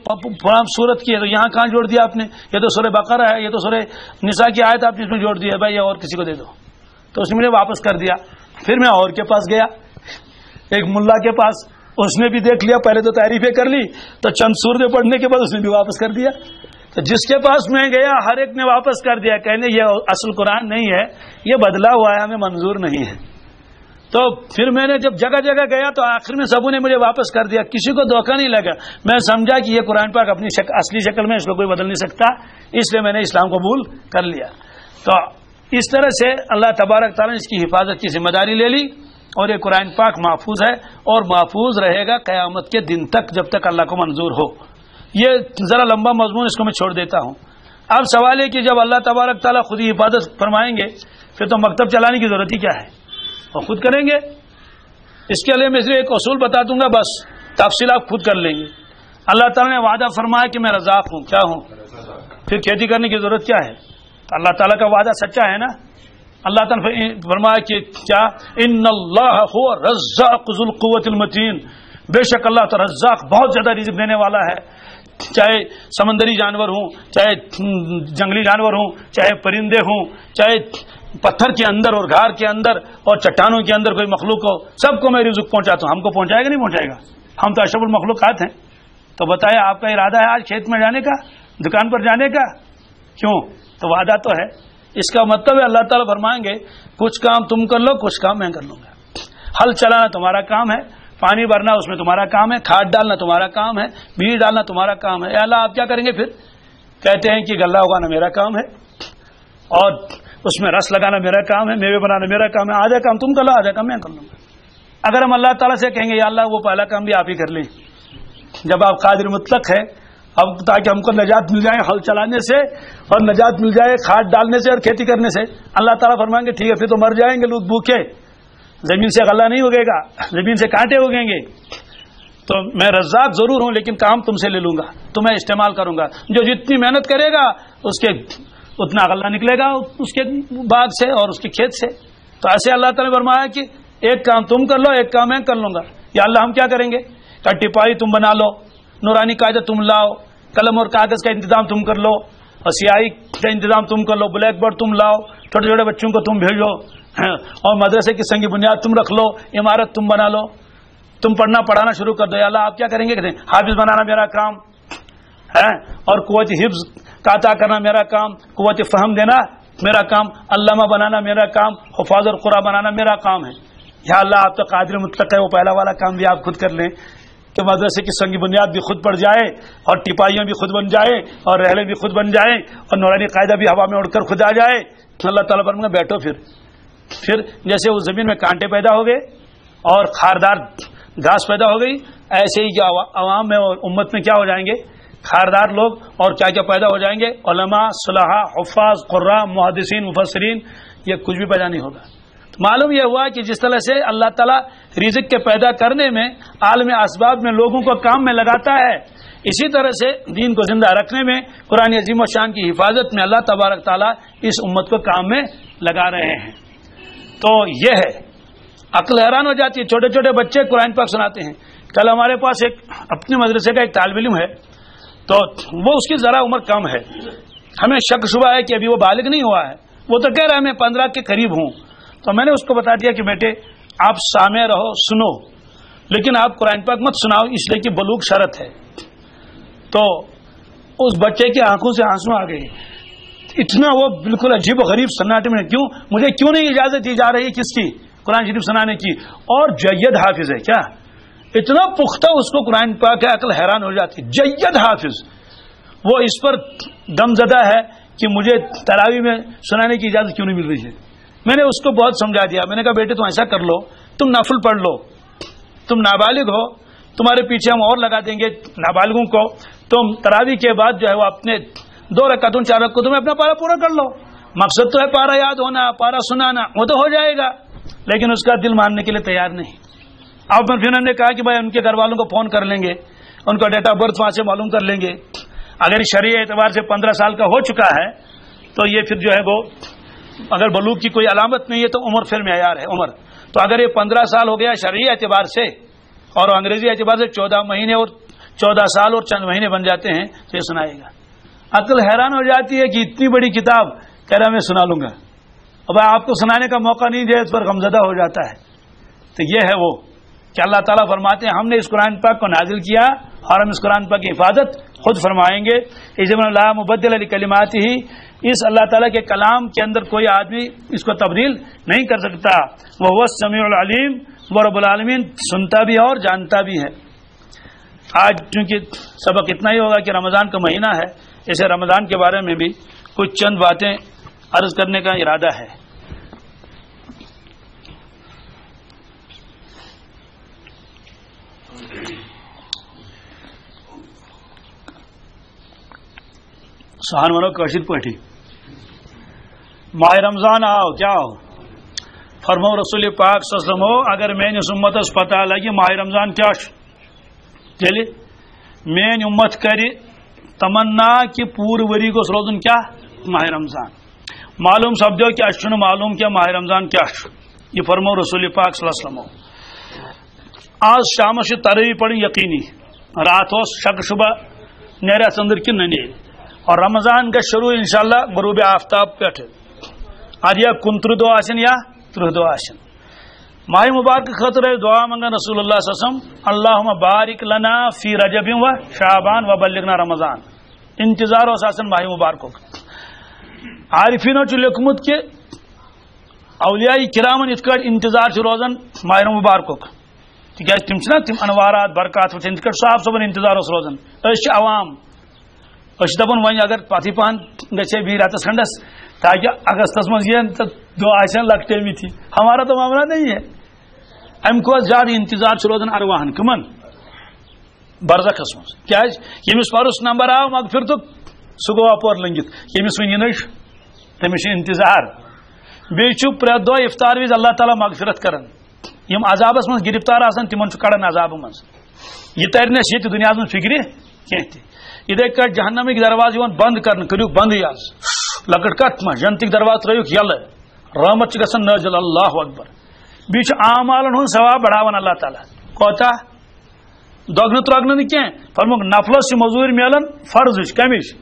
فلاں سورت کی ہے، تو یہاں کہاں جوڑ دیا آپ نے؟ یہ تو سورہ بقرہ ہے، یہ تو سورہ نساء کی آیت آپ نے اس میں جوڑ دی ہے، بھائی یہ اور کسی کو دے دو. تو اس نے مجھے واپس کر دیا. پھر میں اور کے پاس گیا، ایک ملا کے پاس، اس نے بھی دیکھ لیا، پہلے تو تعریفیں کر لی، تو چند سورتیں پڑھنے کے بعد اس نے بھی واپس کر دیا. تو جس کے پاس میں گیا ہر ایک نے واپس کر دیا، کہنے یہ اصل قرآن نہیں ہے، یہ بدلا ہوا ہے، ہمیں منظور نہیں ہے. تو پھر میں نے جب جگہ جگہ گیا تو آخر میں سبوں نے مجھے واپس کر دیا، کسی کو دھوکہ نہیں لگا. میں سمجھا کہ یہ قرآن پاک اپنی اصلی شکل میں اس کو کوئی بدل نہیں سکتا، اس لیے میں نے اسلام قبول کر لیا. تو اس طرح سے اللہ تبارک تعالیٰ نے اس کی حفاظت کی ذمہ داری لے لی، اور یہ قرآن پاک محفوظ ہے اور محفوظ رہے گا قیامت کے دن تک، جب تک اللہ کو منظور ہو. یہ ذرا لمبا مضمون، اس کو میں چھوڑ دیتا ہوں. اب سوال ہے کہ جب اللہ تبارک تعالیٰ خود ہی حفاظت فرمائیں گے پھر تو مکتب چلانے کی ضرورت ہی کیا ہے، وہ خود کریں گے. اس کے لیے میں صرف ایک اصول بتا دوں گا، بس تفصیل آپ خود کر لیں گے. اللہ تعالیٰ نے وعدہ فرمایا کہ میں رزاق ہوں، کیا ہوں؟ پھر کھیتی کرنے کی ضرورت کیا ہے؟ اللہ تعالیٰ کا وعدہ سچا ہے نا. اللہ تعالیٰ نے فرمایا کہ کیا ان اللہ هو الرزاق ذو القوة المتین، بے شک اللہ تعالیٰ رزاق بہت زیادہ رزق دینے والا ہے، چاہے سمندری جانور ہوں، چاہے جنگلی جانور ہوں، چاہے پرندے ہوں، چاہے پتھر کے اندر اور گھار کے اندر اور چٹانوں کے اندر کوئی مخلوق ہو، سب کو میں رزق پہنچاتا ہوں۔ ہم کو پہنچائے گا نہیں پہنچائے گا؟ ہم تو اشرف المخلوقات ہیں۔ تو بتائیں آپ کا ارادہ ہے آج کھیت میں جانے کا، دکان پر جانے کا؟ کیوں؟ تو وعدہ تو ہے۔ اس کا مطلب ہے اللہ تعالیٰ فرمائیں گے کچھ کام تم کر لو، کچھ کام میں کر لوں گا۔ ہل چلانا تمہارا کام ہے، پانی بھرنا اس میں تمہارا کام ہے، کھاد ڈالنا تمہارا کام ہے، بیج ڈالنا تمہارا کام ہے۔ اے اللہ آپ کیا کریں گے پھر؟ کہتے ہیں کہ غلہ اگانا میرا کام ہے، اور اس میں رس لگانا میرا کام ہے، میوے بنانا میرا کام ہے، آدھا کام تم کر لو، آدھا کام میں کر لوں گا۔ اگر ہم اللہ تعالیٰ سے کہیں گے یا اللہ وہ پہلا کام بھی آپ ہی کر لیں، جب آپ قادر مطلق ہے، اب تاکہ ہم کو نجات مل جائے ہل چلانے سے، اور نجات مل جائے کھاد ڈالنے سے اور کھیتی کرنے سے، اللہ تعالیٰ فرمائیں گے ٹھیک ہے پھر تو مر جائیں گے لوگ بھوکے، زمین سے غلہ نہیں اگے گا، زمین سے کانٹے اگیں گے، تو میں رزاق ضرور ہوں لیکن کام تم سے لے لوں گا، تمہیں استعمال کروں گا، جو جتنی محنت کرے گا اس کے اتنا غلہ نکلے گا اس کے باغ سے اور اس کے کھیت سے۔ تو ایسے اللہ تعالیٰ نے فرمایا کہ ایک کام تم کر لو، ایک کام میں کر لوں گا۔ یا اللہ ہم کیا کریں گے؟ کٹی پائی تم بنا لو، نورانی قاعدہ تم لاؤ، قلم اور کاغذ کا انتظام تم کر لو، اور سیاہی کا انتظام تم کر لو، بلیک بورڈ تم لاؤ، چھوٹے چھوٹے بچوں کو تم بھیجو، اور مدرسے کی سنگ بنیاد تم رکھ لو، عمارت تم بنا لو، تم پڑھنا پڑھانا شروع کر دو۔ یا اللہ آپ کیا کریں گے؟ کہتے ہیں حافظ بنانا میرا کام ہے، اور قوت حفظ کا عطا کرنا میرا کام، قوت فہم دینا میرا کام، علامہ بنانا میرا کام، حفاظ القرآن بنانا میرا کام ہے۔ یا اللہ آپ تو قادر مطلق ہے، وہ پہلا والا کام بھی آپ خود کر لیں کہ مدرسے کی سنگ بنیاد بھی خود پڑ جائے، اور ٹپائیاں بھی خود بن جائے، اور رحلیں بھی خود بن جائیں، اور نورانی قاعدہ بھی ہوا میں اڑ کر خود آ جائے۔ اللہ تعالیٰ پر بیٹھو، پھر جیسے اس زمین میں کانٹے پیدا ہو گئے اور خاردار گھاس پیدا ہو گئی، ایسے ہی عوام میں اور امت میں کیا ہو جائیں گے؟ خاردار لوگ، اور کیا کیا پیدا ہو جائیں گے؟ علماء، صلحاء، حفاظ، قراء، محدثین، مفسرین، یہ کچھ بھی پیدا نہیں ہوگا۔ معلوم یہ ہوا کہ جس طرح سے اللہ تعالیٰ رزق کے پیدا کرنے میں، عالم اسباب میں لوگوں کو کام میں لگاتا ہے، اسی طرح سے دین کو زندہ رکھنے میں، قرآن عظیم و شان کی حفاظت میں اللہ تبارک تعالیٰ اس امت کو کام میں لگا رہے ہیں۔ تو یہ ہے، عقل حیران ہو جاتی ہے۔ چھوٹے چھوٹے بچے قرآن پاک سناتے ہیں۔ کل ہمارے پاس ایک اپنے مدرسے کا ایک طالب علم ہے، تو وہ اس کی ذرا عمر کم ہے، ہمیں شک شبہ ہے کہ ابھی وہ بالغ نہیں ہوا ہے، وہ تو کہہ رہا ہے میں 15 کے قریب ہوں۔ تو میں نے اس کو بتا دیا کہ بیٹے آپ سامع رہو، سنو، لیکن آپ قرآن پاک مت سناؤ، اس لیے کہ بلوغ شرط ہے۔ تو اس بچے کی آنکھوں سے آنسو آ گئے، اتنا وہ بالکل عجیب و غریب سناٹے میں، مجھے کیوں نہیں اجازت دی جا رہی ہے کس کی؟ قرآن شریف سنانے کی، اور جید حافظ ہے کیا، اتنا پختہ اس کو قرآن پاک ہے، عقل حیران ہو جاتی۔ جید حافظ، وہ اس پر دم زدہ ہے کہ مجھے تراویح میں سنانے کی اجازت کیوں نہیں مل رہی ہے۔ میں نے اس کو بہت سمجھا دیا، میں نے کہا بیٹے تم ایسا کر لو، تم نفل پڑھ لو، تم نابالغ ہو، تمہارے پیچھے ہم اور لگا دیں گے نابالغوں کو، تم تراویح کے بعد جو ہے وہ اپنے 2 رکعتوں 4 رکعتوں میں اپنا پارا پورا کر لو۔ مقصد تو ہے پارا یاد ہونا، پارا سنانا، وہ تو ہو جائے گا، لیکن اس کا دل ماننے کے لیے تیار نہیں۔ اب پھر ہم نے کہا کہ بھائی ان کے گھر والوں کو فون کر لیں گے، ان کا ڈیٹ آف برتھ وہاں سے معلوم کر لیں گے، اگر شرعی اعتبار سے 15 سال کا ہو چکا ہے تو یہ پھر جو ہے وہ، اگر بلوغ کی کوئی علامت نہیں ہے تو عمر پھر معیار ہے عمر، تو اگر یہ 15 سال ہو گیا شرعی اعتبار سے اور انگریزی اعتبار سے 14 مہینے اور 14 سال اور چند مہینے بن جاتے ہیں تو یہ سنائے گا۔ عقل حیران ہو جاتی ہے کہ اتنی بڑی کتاب کہہ رہا میں سنا لوں گا، اب آپ کو سنانے کا موقع نہیں دیا، اس پر غمزدہ ہو جاتا ہے۔ تو یہ ہے وہ کہ اللہ تعالیٰ فرماتے ہیں ہم نے اس قرآن پاک کو نازل کیا اور ہم اس قرآن پاک کی حفاظت خود فرمائیں گے۔ اجمل اللہ مبدل لکلماتہ، اس اللہ تعالیٰ کے کلام کے اندر کوئی آدمی اس کو تبدیل نہیں کر سکتا۔ وہو السمیع العلیم، وہ رب العالمین سنتا بھی ہے اور جانتا بھی ہے۔ آج چونکہ سبق اتنا ہی ہوگا کہ رمضان کا مہینہ ہے، اسے رمضان کے بارے میں بھی کچھ چند باتیں عرض کرنے کا ارادہ ہے۔ سہان منو کاشر پٹھی ماہ رمضان آو کیا ہو فرمو رسول پاک صلی اللہ علیہ وسلم ہو اگر میانس امتس پتہ لگی ماہ رمضان کیا تیلے میان امت کر تمنا کہ پور وری گوس روزن کیا ماہ رمضان معلوم سپدو کہ اس معلوم کیا ماہ رمضان کیا یہ فرمو رسول پاک صلی اللہ علیہ وسلم آج شام سے تراویح پڑھ یقینی رات شک شبہ نیرا ژندر کہ نی اور رمضان کا شروع انشاءاللہ غروب آفتاب پہ اد یا 29 دہ آسن یا 30 دہ آسن ماہ مبارک خاطر دعا منگان رسول اللہ صلی اللہ علیہ وسلم اللہم بارک لنا فی رجب و شعبان و بلغنا رمضان انتظار اس آسن ماہ مبارک عارفینو چھ لیکھمت کہ اولیاء کرامن ات کٹ انتظار روزان ماہ مبارک تاز تم تم انوارات برکات وچن ات صاحب صبن انتظار روزان عوام دپان ون اگر پتہ پہن گھے بی راتس کھنڈس تاکہ اگستس مز یہ دو آسن لکٹے تھی ہمارا تو معاملہ نہیں ہے ام کو زیادہ انتظار روزان ارواہن کمن برزخس مز یمس پرس نمبر آو مغفر تو سہ گو اپور لنگت یمس ون نش تمس انتظار بیچ پریت دہ افطار وز اللہ تعالیٰ مغفرت کران یم عذابس من گرفتار آسان تمن کڑان عذاب من یہ تر نس یہ دنیا من فکر کی ادھے کٹ جہنمک درواز بند کرنے کرو بند یاز لکٹ کت ما جنتک درواز تروک یل رحمت گھن نازل اللہ اکبر بیچ اعمالن ہند ثواب بڑھاون اللہ تعالیٰ کوتا دگن ترگن کی فرموک نفلس مزور ملان فرض کمش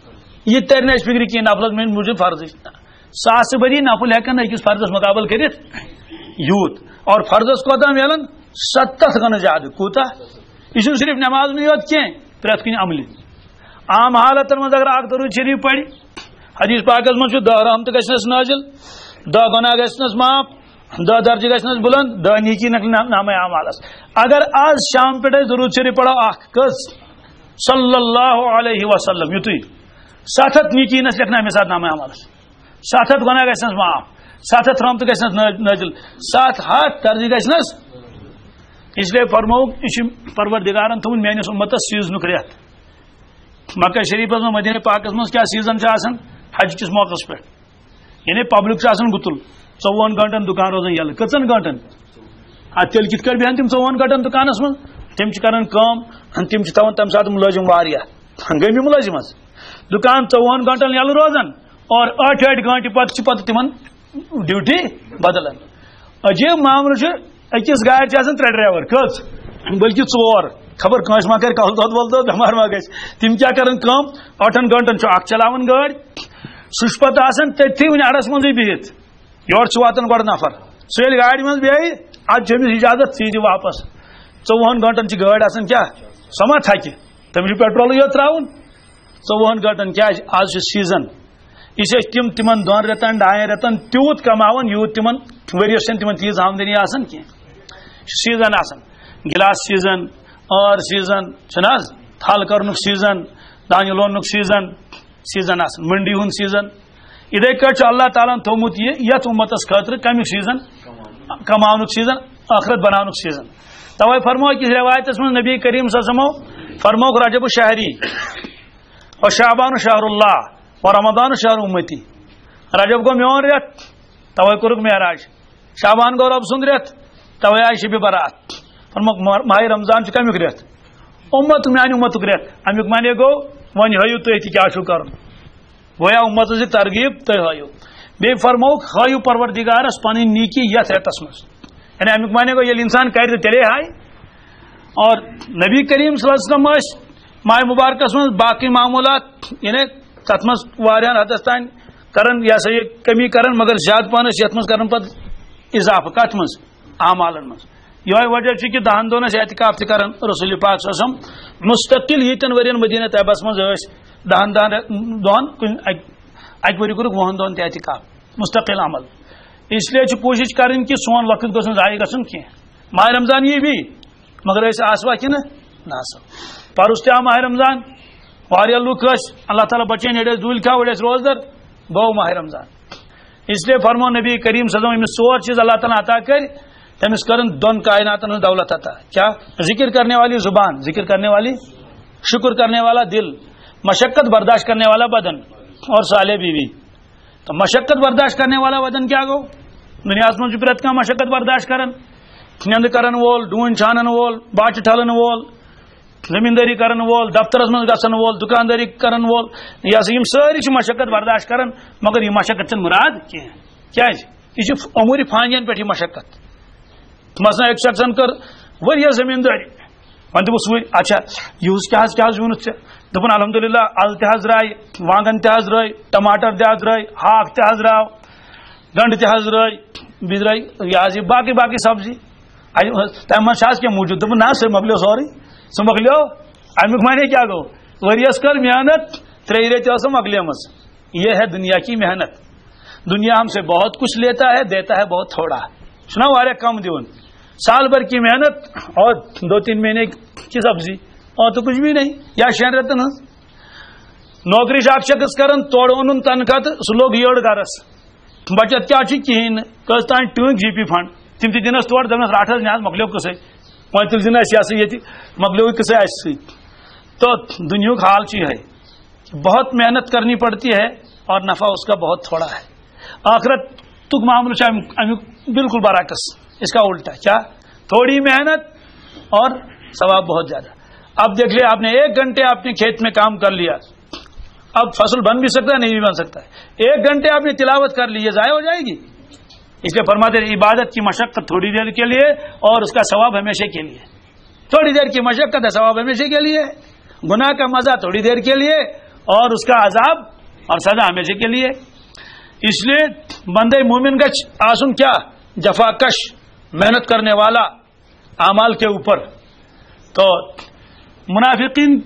یہ تر نا فکر کی نفلس مل موجود فرض ساس بری نفل ہیکن اکس فرضس مقابل کرت یوت اور فرضس کوتا ملان 70 گنا زیادہ کوتا یہ صرف نماز میں یوت کی پریت کن عمل عام حالتن من اگر درود شریف پڑھ حدیث پاکس من 10 رحمت گھنس نازل 10 گناہ گھنس معاف 10 درجہ گھنس بلند 10 نیکی نامہ اعمالس اگر آج شام پہ درود شریف پڑھو کس صلی اللہ علیہ وسلم یت 7 نیکی نس لکھنا امہ سات نامہ اعمالس 7 گناہ گھنس معاف 7 رحمت گھنس نازل 7 درجہ گھنس اس لیے فرمو یہ پروردگارن تھون میانس امتس سیزنک ریت مکہ شریف میں مدینہ پاکس مز کیا سیزن حج کس موقع پہ یعنی پبلک گتل 24 گھنٹن دکان روزان یل کتن گھنٹن تیل کت کٹ بہن تم 24 گھنٹن دکانس من تم کران تم تھوان تمہ سات ملازم واریاہ ہنگامی ملازم دکان 24 گھنٹن یل روزان اور 8 گھنٹہ پتہ تمن ڈیوٹی بدلان عجیب معاملہ اکس گاڑی 3 ڈرائیور کچھ بلکہ 4 خبر کنس ما کر کل دود ول دود بمار ما گھس تم کیا کرن 8 گھنٹن اخ چلاون گاڑی سہ پتہ آسان تھی ون اڑس منزے بہت یور واتان گۄڈٕ نفر سہ ییٚلہِ گاڑی منٛز بیٚہہِ ادٕ چھِ أمِس اجازت ژٕ یہِ واپس 24 گھنٹن چھ گاڑی آسان کیا سۄ ما تھکہِ تٔمِس چھُ پیٹرولٕے یوت تراوُن 24 گھنٹن کیٛازِ آز چھُ سیٖزن یہ تمن 2 رٮ۪تن 2 رٮ۪تن تیوٗت کماون یوٗت تمن ؤرِیس چھنہٕ تمن تیٖژ آمدنی آسان کینٛہہ سیٖزن آسان گلاس سیٖزن ٲر سیٖزن چھُنہٕ حظ تھل کرنُک سیٖزن دانہِ لوننُک سیٖزن آسان منڈی ہُنٛد سیٖزن اِتھے کٲٹھۍ چھُ اللہ تعالیٰ ہن تھوٚومُت یہِ یتھ اُمتس خٲطرٕ کمیُک سیٖزن کماونُک سیٖزن ٲخرت بناونُک سیٖزن توے فرمو أکِس روایتس منٛز نبی کریم صلی اللہ علیہ وسلم فرموک رجب شہری و شعبان شہر اللہ و رمضان شہر امتی رجب گو میون رٮ۪تھ توے کوٚرُکھ معراج شعبان گو رب سُنٛد رٮ۪تھ توے آیہِ شبِ برات فرموک ماہ رمضان چھُ کمیُک رٮ۪تھ امت میانہِ امتُک رٮ۪تھ امیُک معنی گوٚو وۄنۍ ہٲیِو تُہۍ تہِ کیٛاہ چھُو کَرُن گویا امتس دِ ترغیب تُہۍ ہٲیِو بیٚیہِ فرموک ہٲیِو پروردگارس پنٕنۍ نیکی یتھ رٮ۪تس منٛز یعنی امیُک معنی گوٚو ییٚلہِ انسان کرِ تہٕ تیٚلے ہاے اور نبی کریم صلی اللہ علیہ وسلم ٲسۍ ماہ مبارکس منٛز باقٕے معموٗلات یعنی تتھ منٛز واریاہن حدس تانۍ کران یہ سا یہ کمی کران مگر زیادٕ پہن یتھ منٛز کران پتہٕ اضافہٕ کتھ منٛز اعمالن منٛز یہ وجہ کہ 10 دۄہن ٲسۍ اعتکاف تہِ کران رسول پاک صلی اللہ علیہ وسلم مستقل ییٖتٮ۪ن ؤرین مدینہ طیبس منٛز ٲسۍ 10 دۄہن کُنہِ اکہِ ؤری کوٚرُکھ 20 دۄہن تہِ اعتکاف مستقل عمل اس لیے چھِ کوٗشِش کرٕنۍ کہ سون وقت گوٚژھ نہٕ ضایع گژھُن کینٛہہ ماہ رمضان یی بھی مگر أسۍ آسوا کِنہٕ نہ آسو پرُس تہِ آو ماہ رمضان واریاہ لُکھ ٲسۍ اللہ تعالیٰ بچٲوِن أڑۍ ٲسۍ دوٗلۍ کھٮ۪وان أڑۍ ٲسۍ روزدر گوٚو ماہ رمضان اس لیے فرمو نبی کریم صلی اللہ علیہ وسلم أمِس 4 چیٖز اللہ تعالیٰ عطا کٔرۍ تٔمِس کٔرٕن 2 کائناتن ہٕنٛز دولت عطا کیا ذکر کرنے والی زبان ذکر کرنے والی شکر کرنے والا دل مشقت برداشت کرنے والا بدن اور صالح بیوی تو مشقت برداشت کرنے والا بدن کیا گو دنیا من پرت کانٛہہ مشقت برداشت کران نیند کرن وول ڈوٗنۍ چھانن وول باٹہِ ٹھلن وول زمینداری کرن وول دفترس من گژھن وول دکانداری کرن وول یہ سا یم ساری چھ مشقت برداشت کرن مگر یہ مشقت چھ مراد کیا یہ امور فانین پہ مشقت مثلا ایک شخصن کر وریا زمینداری ون دس اچھا یہ کیا وونت ے دپن الحمدللہ ال تہ راے وانگن تہ راے ٹماٹر تہ راے ہاک تہ راو گنڈ تہ راے بیٚیہِ درٛاے یہ باقی باقی سبزی تمہ من کیا موجود دپن نا سہ مکلیو سورُے سہ مکلیو امیک معنی کیا گو ؤریس کر محنت 3 ریتھ سہ مکلیمٕژ یہ ہے دنیا کی محنت دنیا ہم سے بہت کچھ لیتا ہے دیتا ہے بہت تھوڑا سنا واریاہ کم دیون سال بھر کی محنت اور 2-3 مہینے کی سبزی اور تو کچھ بھی نہیں یا 6 رٮ۪تن ہٕنٛز نوکری اکھ شخص کران تورٕ اونُن تنخواہ تہٕ سُہ لوگ یٔڑ گرس بچت کیا کہین کس تان ٹٲنٛگۍ جی پی فنڈ تم تہ دنس تور دپنس رٹ حظ مےٚ مکلیو قصے وۄنۍ تُلۍ زِنہٕ اَسہِ یہ سا ییٚتہِ مکلیو قصے اَسہِ سۭتۍ تو دنیاہُک حال چھ یِہے بہت محنت کرنی پڑتی ہے اور نفع اس کا بہت تھوڑا ہے آخرت تک معاملہ چھ امیک بالکل برعکس اس کا الٹا کیا تھوڑی محنت اور ثواب بہت زیادہ اب دیکھ لیں آپ نے 1 گھنٹے آپ نے کھیت میں کام کر لیا اب فصل بن بھی سکتا ہے نہیں بھی بن سکتا ہے 1 گھنٹے آپ نے تلاوت کر لی یہ ضائع ہو جائے گی اس لیے فرماتے ہیں عبادت کی مشقت تھوڑی دیر کے لیے اور اس کا ثواب ہمیشہ کے لیے تھوڑی دیر کی مشقت ہے ثواب ہمیشہ کے لیے گناہ کا مزہ تھوڑی دیر کے لیے اور اس کا عذاب اور سزا ہمیشہ کے لیے اس لیے بندے مومن کا آسن کیا جفا کش محنت کرنے والا اعمال کے اوپر تو منافقین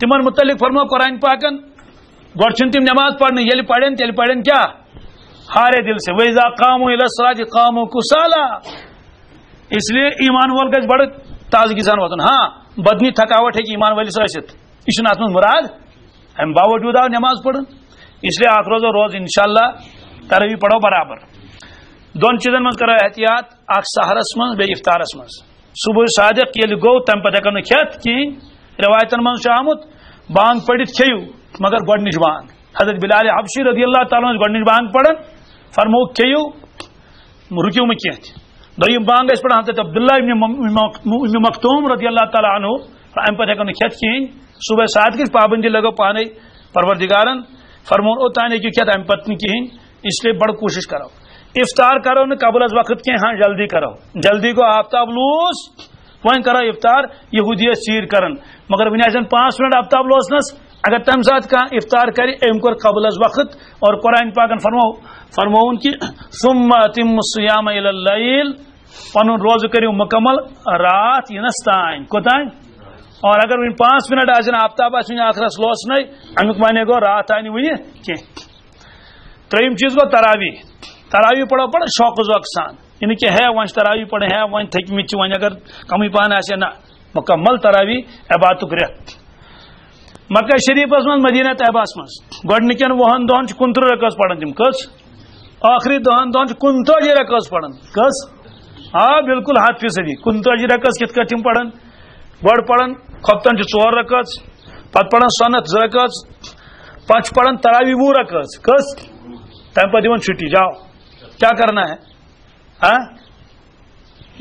تمن متعلق فرمو قرآن پاکن گوڑ تم نماز پڑھنے یل پڑھن تیل پڑھن کیا ہارے دل سے وَإِذَا قَامُوا إِلَى الصَّلَاةِ قَامُوا كُسَالَىٰ اس لیے ایمان وول گژھِ بڑٕ تازگی سان واتُن ہاں بدنی تھکاوٹ ہے ایمان والس ٲسِتھ یہ چھُنہٕ اتھ منٛز مراد امہِ باوجوٗد آو نماز پڑھن اس لیے اکھ روزو روز انشاءاللہ تراویح پڑھو برابر 2 چیزن منٛز کرو احتیاط اکھ سحرس منٛز بیٚیہِ افطارس منٛز صبح صادق ییٚلہِ گوٚو تمہِ پتہٕ ہیٚکو نہٕ کھٮ۪تھ کِہیٖنۍ روایتن منٛز چھُ آمُت بانگ پٔرِتھ کھیٚیِو مگر گۄڈنِچ بانگ حضرت بلال حبشی رضی اللہ تعالیٰ گۄڈنِچ بانگ پڑھن فرمو کھیٚیِو رُکِو نہٕ کینٛہہ تہِ دوٚیِم بانگ ٲسۍ پڑھان حضرت عبداللہ ابن مختوم رضی اللہ تعالیٰ عنہ امہِ پتہٕ ہیٚکو نہٕ کھٮ۪تھ کِہیٖنۍ صبح صادقٕچ پابندی لگو پانے پروردگارن فرمون اوتان ہیٚکِو کھٮ۪تھ امہِ پتہٕ نہٕ کِہیٖنۍ اس لیے بڑ کوشش کرو افطار کرو نہٕ قبل از وقت کینٛہہ ہاں جلدی کرو جلدی گوٚو آفتاب لوس وۄنۍ کرو افطار یہودی ٲسۍ ژیٖرۍ کران مگر وٕنہِ آسن 5 منٹ آفتاب لوسنس اگر تمہ سات کانٛہہ افطار کرِ أمۍ کوٚر قبل از وقت اور قرآن پاکن فرمووُن کہ ثم اتموا الصیام الی اللیل پنُن روزٕ کٔرِو مکمل رات یِنس تانۍ کوٚتانۍ اور اگر وٕنہِ 5 منٹ آسن آفتاب آسہِ وٕنہِ آخرس لوسنے امیُک معنی گوٚو رات آیہِ نہٕ وٕنہِ کینٛہہ ترٛیٚیِم چیٖز گوٚو تراویح پڑھو بڑا شوق ذوق سان یہ نہٕ کہ ہے وۄنۍ چھِ تراویح پڑھٕنۍ ہے وۄنۍ تھٔکۍمٕتۍ چھِ وۄنۍ اگر کمٕے پہن آسہِ نہ مکمل تراویح عبادتُک رٮ۪تھ مکہ شریفس منٛز مدینہ طیبہس منٛز گۄڈنِکٮ۪ن 20 دۄہن چھِ 29 رکٲژ پڑھان تِم کٔژ ٲخری 10 دۄہن چھِ 39 رکٲژ پڑھان کٔژ آ بالکل 100% 39 رکٲژ کِتھ کٲٹھۍ تِم پڑھان گۄڈٕ پڑھان خۄفتن چھِ 4 رکٲژ پتہٕ پڑھان سنت 2 رکٲژ پتہٕ چھِ پڑھان تراویح 20 رکٲژ کٔژ تمہِ پتہٕ دِوان چھُٹی جاؤ کیا کرنا ہے ہاں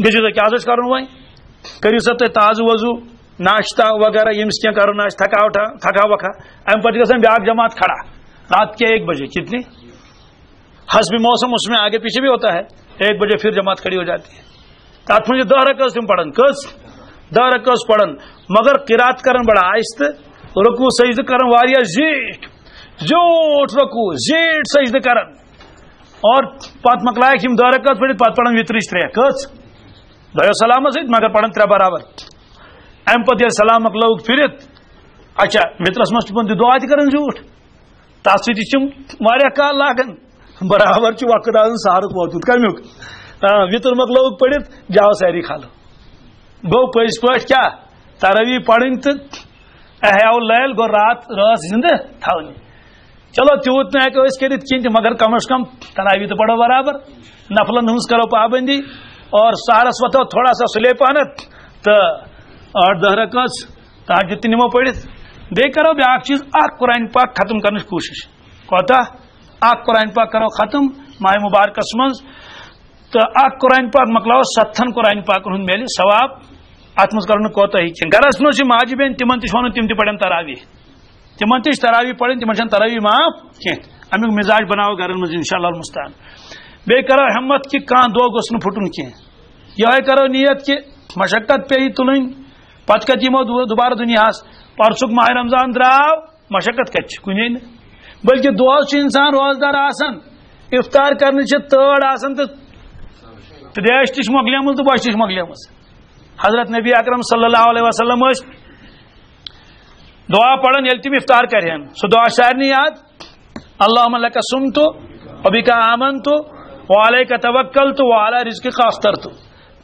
گٔژھِو تُہۍ کیٛاہ چھُ کرُن وۄنۍ کٔرِو سا تُہۍ تازٕ وضوٗ ناشتہ وغیرہ ییٚمِس کینٛہہ کرُن آسہِ تھکا وکھا امہِ پتہٕ چھِ گژھان بیٛاکھ جماعت کھڑا رات کے 1 بجے کتنی حسب موسم اس میں آگے پیچھے بھی ہوتا ہے 1 بجے پھر جماعت کھڑی ہو جاتی ہے تتھ منٛز چھِ 10 رکٲژ تِم پڑھان کٔژ 10 رکٲژ پڑھان مگر قرات کران بڑا آہستہٕ رکوع سجدٕ کران واریاہ زیوٗٹھ رکوع زیٖٹھ سجدٕ کران اور پتہٕ مکلایکھ یِم 10 رکٲژ پٔرِتھ پتہٕ پڑھان وِترٕچ 3 کٔژ دۄیو سلامس سۭتۍ مگر پڑھان 3 برابر امہِ پتہٕ ییٚلہِ سلام مکلٲوُکھ پھِرِتھ اچھا وِترس منٛز چھِ تِمن دعا تہِ کران زیوٗٹھ تتھ سۭتۍ چھِ تِم واریاہ کال لاگان برابر چھُ وقت آسان سہرُک ووتمُت کمیُک وِتر مکلٲوُکھ پٔرِتھ جاو ساری کھالو گوٚو پٔزۍ پٲٹھۍ کیاہ تراویح پڑھٕنۍ تہٕ احیاء اللیل گوٚو رات رٲژ زندٕ تھاونہِ چلو تیوٗت نہٕ ہیٚکو أسۍ کٔرِتھ کِہینۍ تہِ مگر کم از کم تراویح تہِ پڑھو برابر نفلن ہٕنٛز کرو پابندی اور سہرس وتھو تھوڑا سا سُلے پہنتھ تہٕ 8-10 رکٲژ تہجد تہِ نِمو پٔرِتھ بیٚیہِ کرو بیٛاکھ چیٖز اکھ قرآن پاک ختم کرنٕچ کوٗشش کوتاہ اکھ قرآن پاک کرو ختم ماہ مبارکس منٛز تہٕ اکھ قرآن پاک مکلاوو 7 قرآن پاکن ہُنٛد میلہِ ثواب ات مز کرو کوتاہی کی گرس مز ماجہ بین تمن تہ ون تم تہ پڑھن تراوی تمن تہ تراوی پڑھن تمن چھن تراوی معاف کی امیک مزاج بناو گرن مز انشاءاللہ المستعان بے کرو ہمت کہ کان دو گوس نہ پھٹن کی یہ کرو نیت کہ مشقت پی تلن پتہ کت یمو دوبارہ دنیاس پرسک ماہ رمضان دراو مشقت کت کنے بلکہ دہس انسان روزدار آسان افطار کرنے تڑ آسان تو تریش تہ مکلیمز تو بش تہ مکلیمز حضرت نبی اکرم صلی اللہ علیہ وسلم دعا پڑھن یل تم افطار کرہن سو دعا سارنی یاد اللہم لک صمت وبک آمنت وعلیک توکلت وعلی رزقک افطرت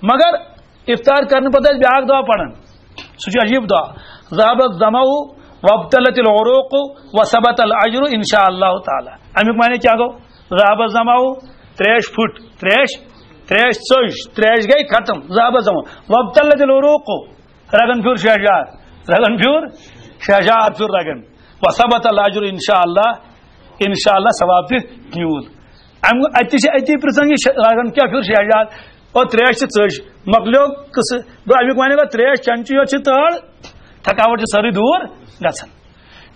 مگر افطار کرنے پتہ بیاکھ دعا پڑھن سہ عجیب دعا ذهب الظمأ وابتلت العروق وثبت الاجر ان شاء اللہ تعالی امیک معنی کیا گو ذهب الظمأ تریش پھٹ تریش ژج تریش گئی ختم ذهب الظمأ وابتلت العروق رگن پھر شہجار رگن پھر شہجار پھر رگن وثبت الاجر ان شاء اللہ ثواب پہ میول اتی پرسنگ رگن کیا پھر شہجار اور تریش ژج مکلیو قصہ گو امیک معنی گو تریش چنچی یوت تڑ تھکاوٹ ساری دور گژھان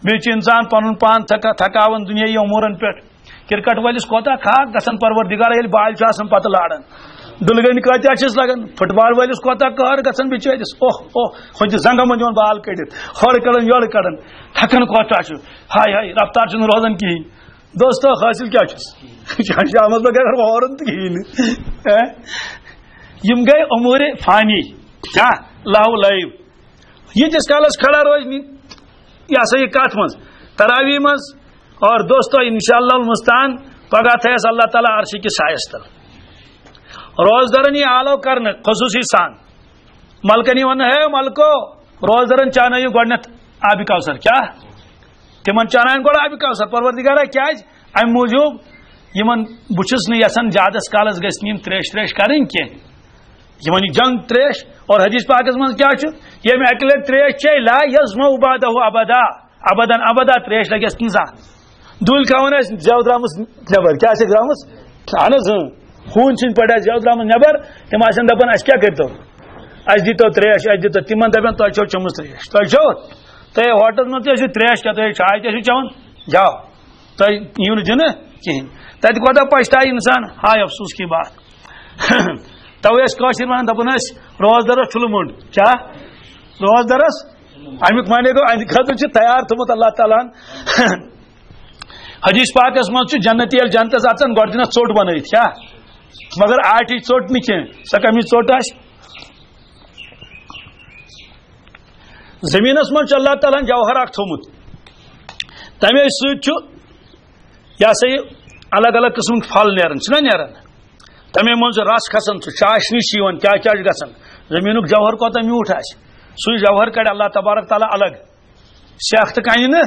بیچ انسان پن پان تھکاون دنیائی امورن پہ کرکٹ ولس کوتا کھاک گژھان پروردگار یل بال پتہ لاڑان دلگن کتیا چھس لگان فٹ بال ولس کوتا کار گژھان بچٲرس اوہ اوہ ہُہ زنگہ من دِوان بال کڑِتھ ہور کڑان یور کڑان تھکان کوتا چھ ہاے ہاے رفتار چھُنہٕ روزان کہین دوستو حاصل کیا چھس شامس بغیر ہورن تہ کہین یم گئی امور فانی کیا لاو لائیو یہ جس کالس کھڑا روز یہ سا یہ کت مز تراوی مز اور دوستو انشاءاللہ المستعان پگہ تھیس اللہ تعالیٰ عرشی کی سایس تل روزدرن یہ آلو کرنے خصوصی سان ملکنی ون ہے ملکو روزدرن چانو گۄڈنیتھ آبِ کوثر کیا تمن چانائن گۄڈٕ آبِ کوثر پروردگارا کیاز ام موجوب یمن بچس نہ یسان زیادس کالس گژھِ یم تریش کریں کینٛہہ یمن جنگ تریش اور حدیث پاکس من کیا یم اکہ لٹ تریش چے لا یزمو بعدہ ابدا ابدا ابدا تریش لگس نزا دول کھاون اس زیو درامس نبر کیا سے درامس انز خون چھن پڑا زیو درامس نبر تم آسن دپن اس کیا کرتو اس دیتو تریش اس دیتو تمن دپن تو چھو چمس تریش تو چھو تو ہوٹل میں تو تریش کیا تو چائے تے چون جاؤ تو یوں دین کہین تت کوتا پچھتا انسان ہائے افسوس کی بات تویس کاشر ون دپن روزدرس چھ منڈ کیا روزدرس امیک معنی گو اہد خاطر تیار تھومت اللہ تعالیٰ حدیث پاکس من جنتی یل جنتس اچان گۄڈٕ دِنس ژوٚٹ بنٲیِتھ کیا مگر آٹِچ ژوٚٹ نہٕ کینٛہہ سۄ کمِچ ژوٚٹ آسہِ زمینس من اللہ تعالیٰ جوہر اکھ تھومت تمے سۭتۍ یہ سا یہ الگ الگ قسمک پھل نیران چھنا نیران تمے من رس کھسان چاشنی کیا گژھان زمینک جوہر کوتا میوٹھ آسہِ سُے جوہر کڑ اللہ تبارک تعالیٰ الگ سیاخ تو کن نا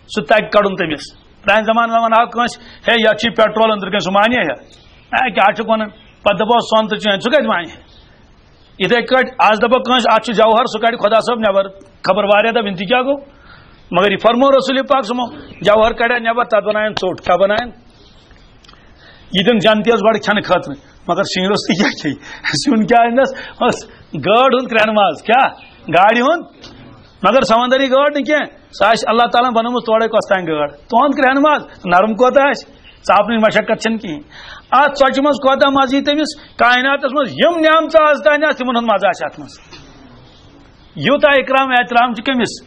سہ تگ کڑن تمس پرانہ زمانہ ون کنس ہے یہ پیٹرول اندر کن سہ مانیہ ہے کیا ونان پتہ دپو سون تو چین سہ کت مانہ اتھے کٹ آج دپو کنس ات جوہر سہ کڑ خدا صاحب نبر خبر واریاہ دپ انت کیا گو مگر یہ فرمو رسول پاک سمو جوہر کڑا نبر تر بنائن ژوٚٹ کیا بنائن یہ دن جنتیس گۄڈٕ کھٮ۪نہٕ خٲطرٕ مگر سین روز کیا چی سیون کیا انس گاڑ ہند کرن ماز کیا گاڑی ہند مگر سمندری گاڑ نہ کی سہ اللہ تعالیٰ بنومت توڑے کس تان گاڑ تہد کرن ماز نرم کوتا ژاپن مشقت چھ کہین ات ژۄچہِ منٛز کوتاہ مزٕ یی تٔمِس کائناتس منٛز یم نعمتہٕ آز تانۍ آسہٕ تِمن ہُنٛد مزٕ آسہِ اتھ منٛز یوٗتاہ اکرام احترام چھُ کٔمِس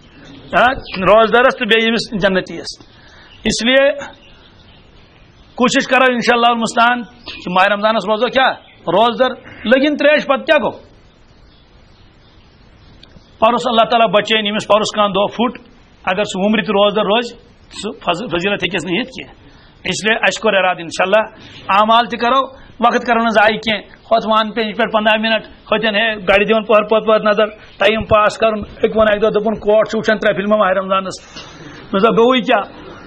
روزدارس تہٕ بیٚیہِ ییٚمِس جنتیس اس لیے کوشش کرو انشاءاللہ المستعان کہ ماہ رمضانس روزو کیا روزدر لگن تریش پتہ کیا گو پرس اللہ تعالیٰ بچین یمس پرس کان دو پھٹ اگر سہ ومر تہ روزدر روز فضیلت ہیکس نہ یت کی اس لیے اس کو اراد انشاءاللہ اعمال تہ کرو وقت کرو ضائع کی ہوت مان پیج پہ 15 منٹ ہوتن ہے گاڑی دون پہر پت پت نظر ٹائم پاس کرن ایک ون ایک دپن کوٹ وچن 3 فلم ماہ رمضانس مزہ گوئی کیا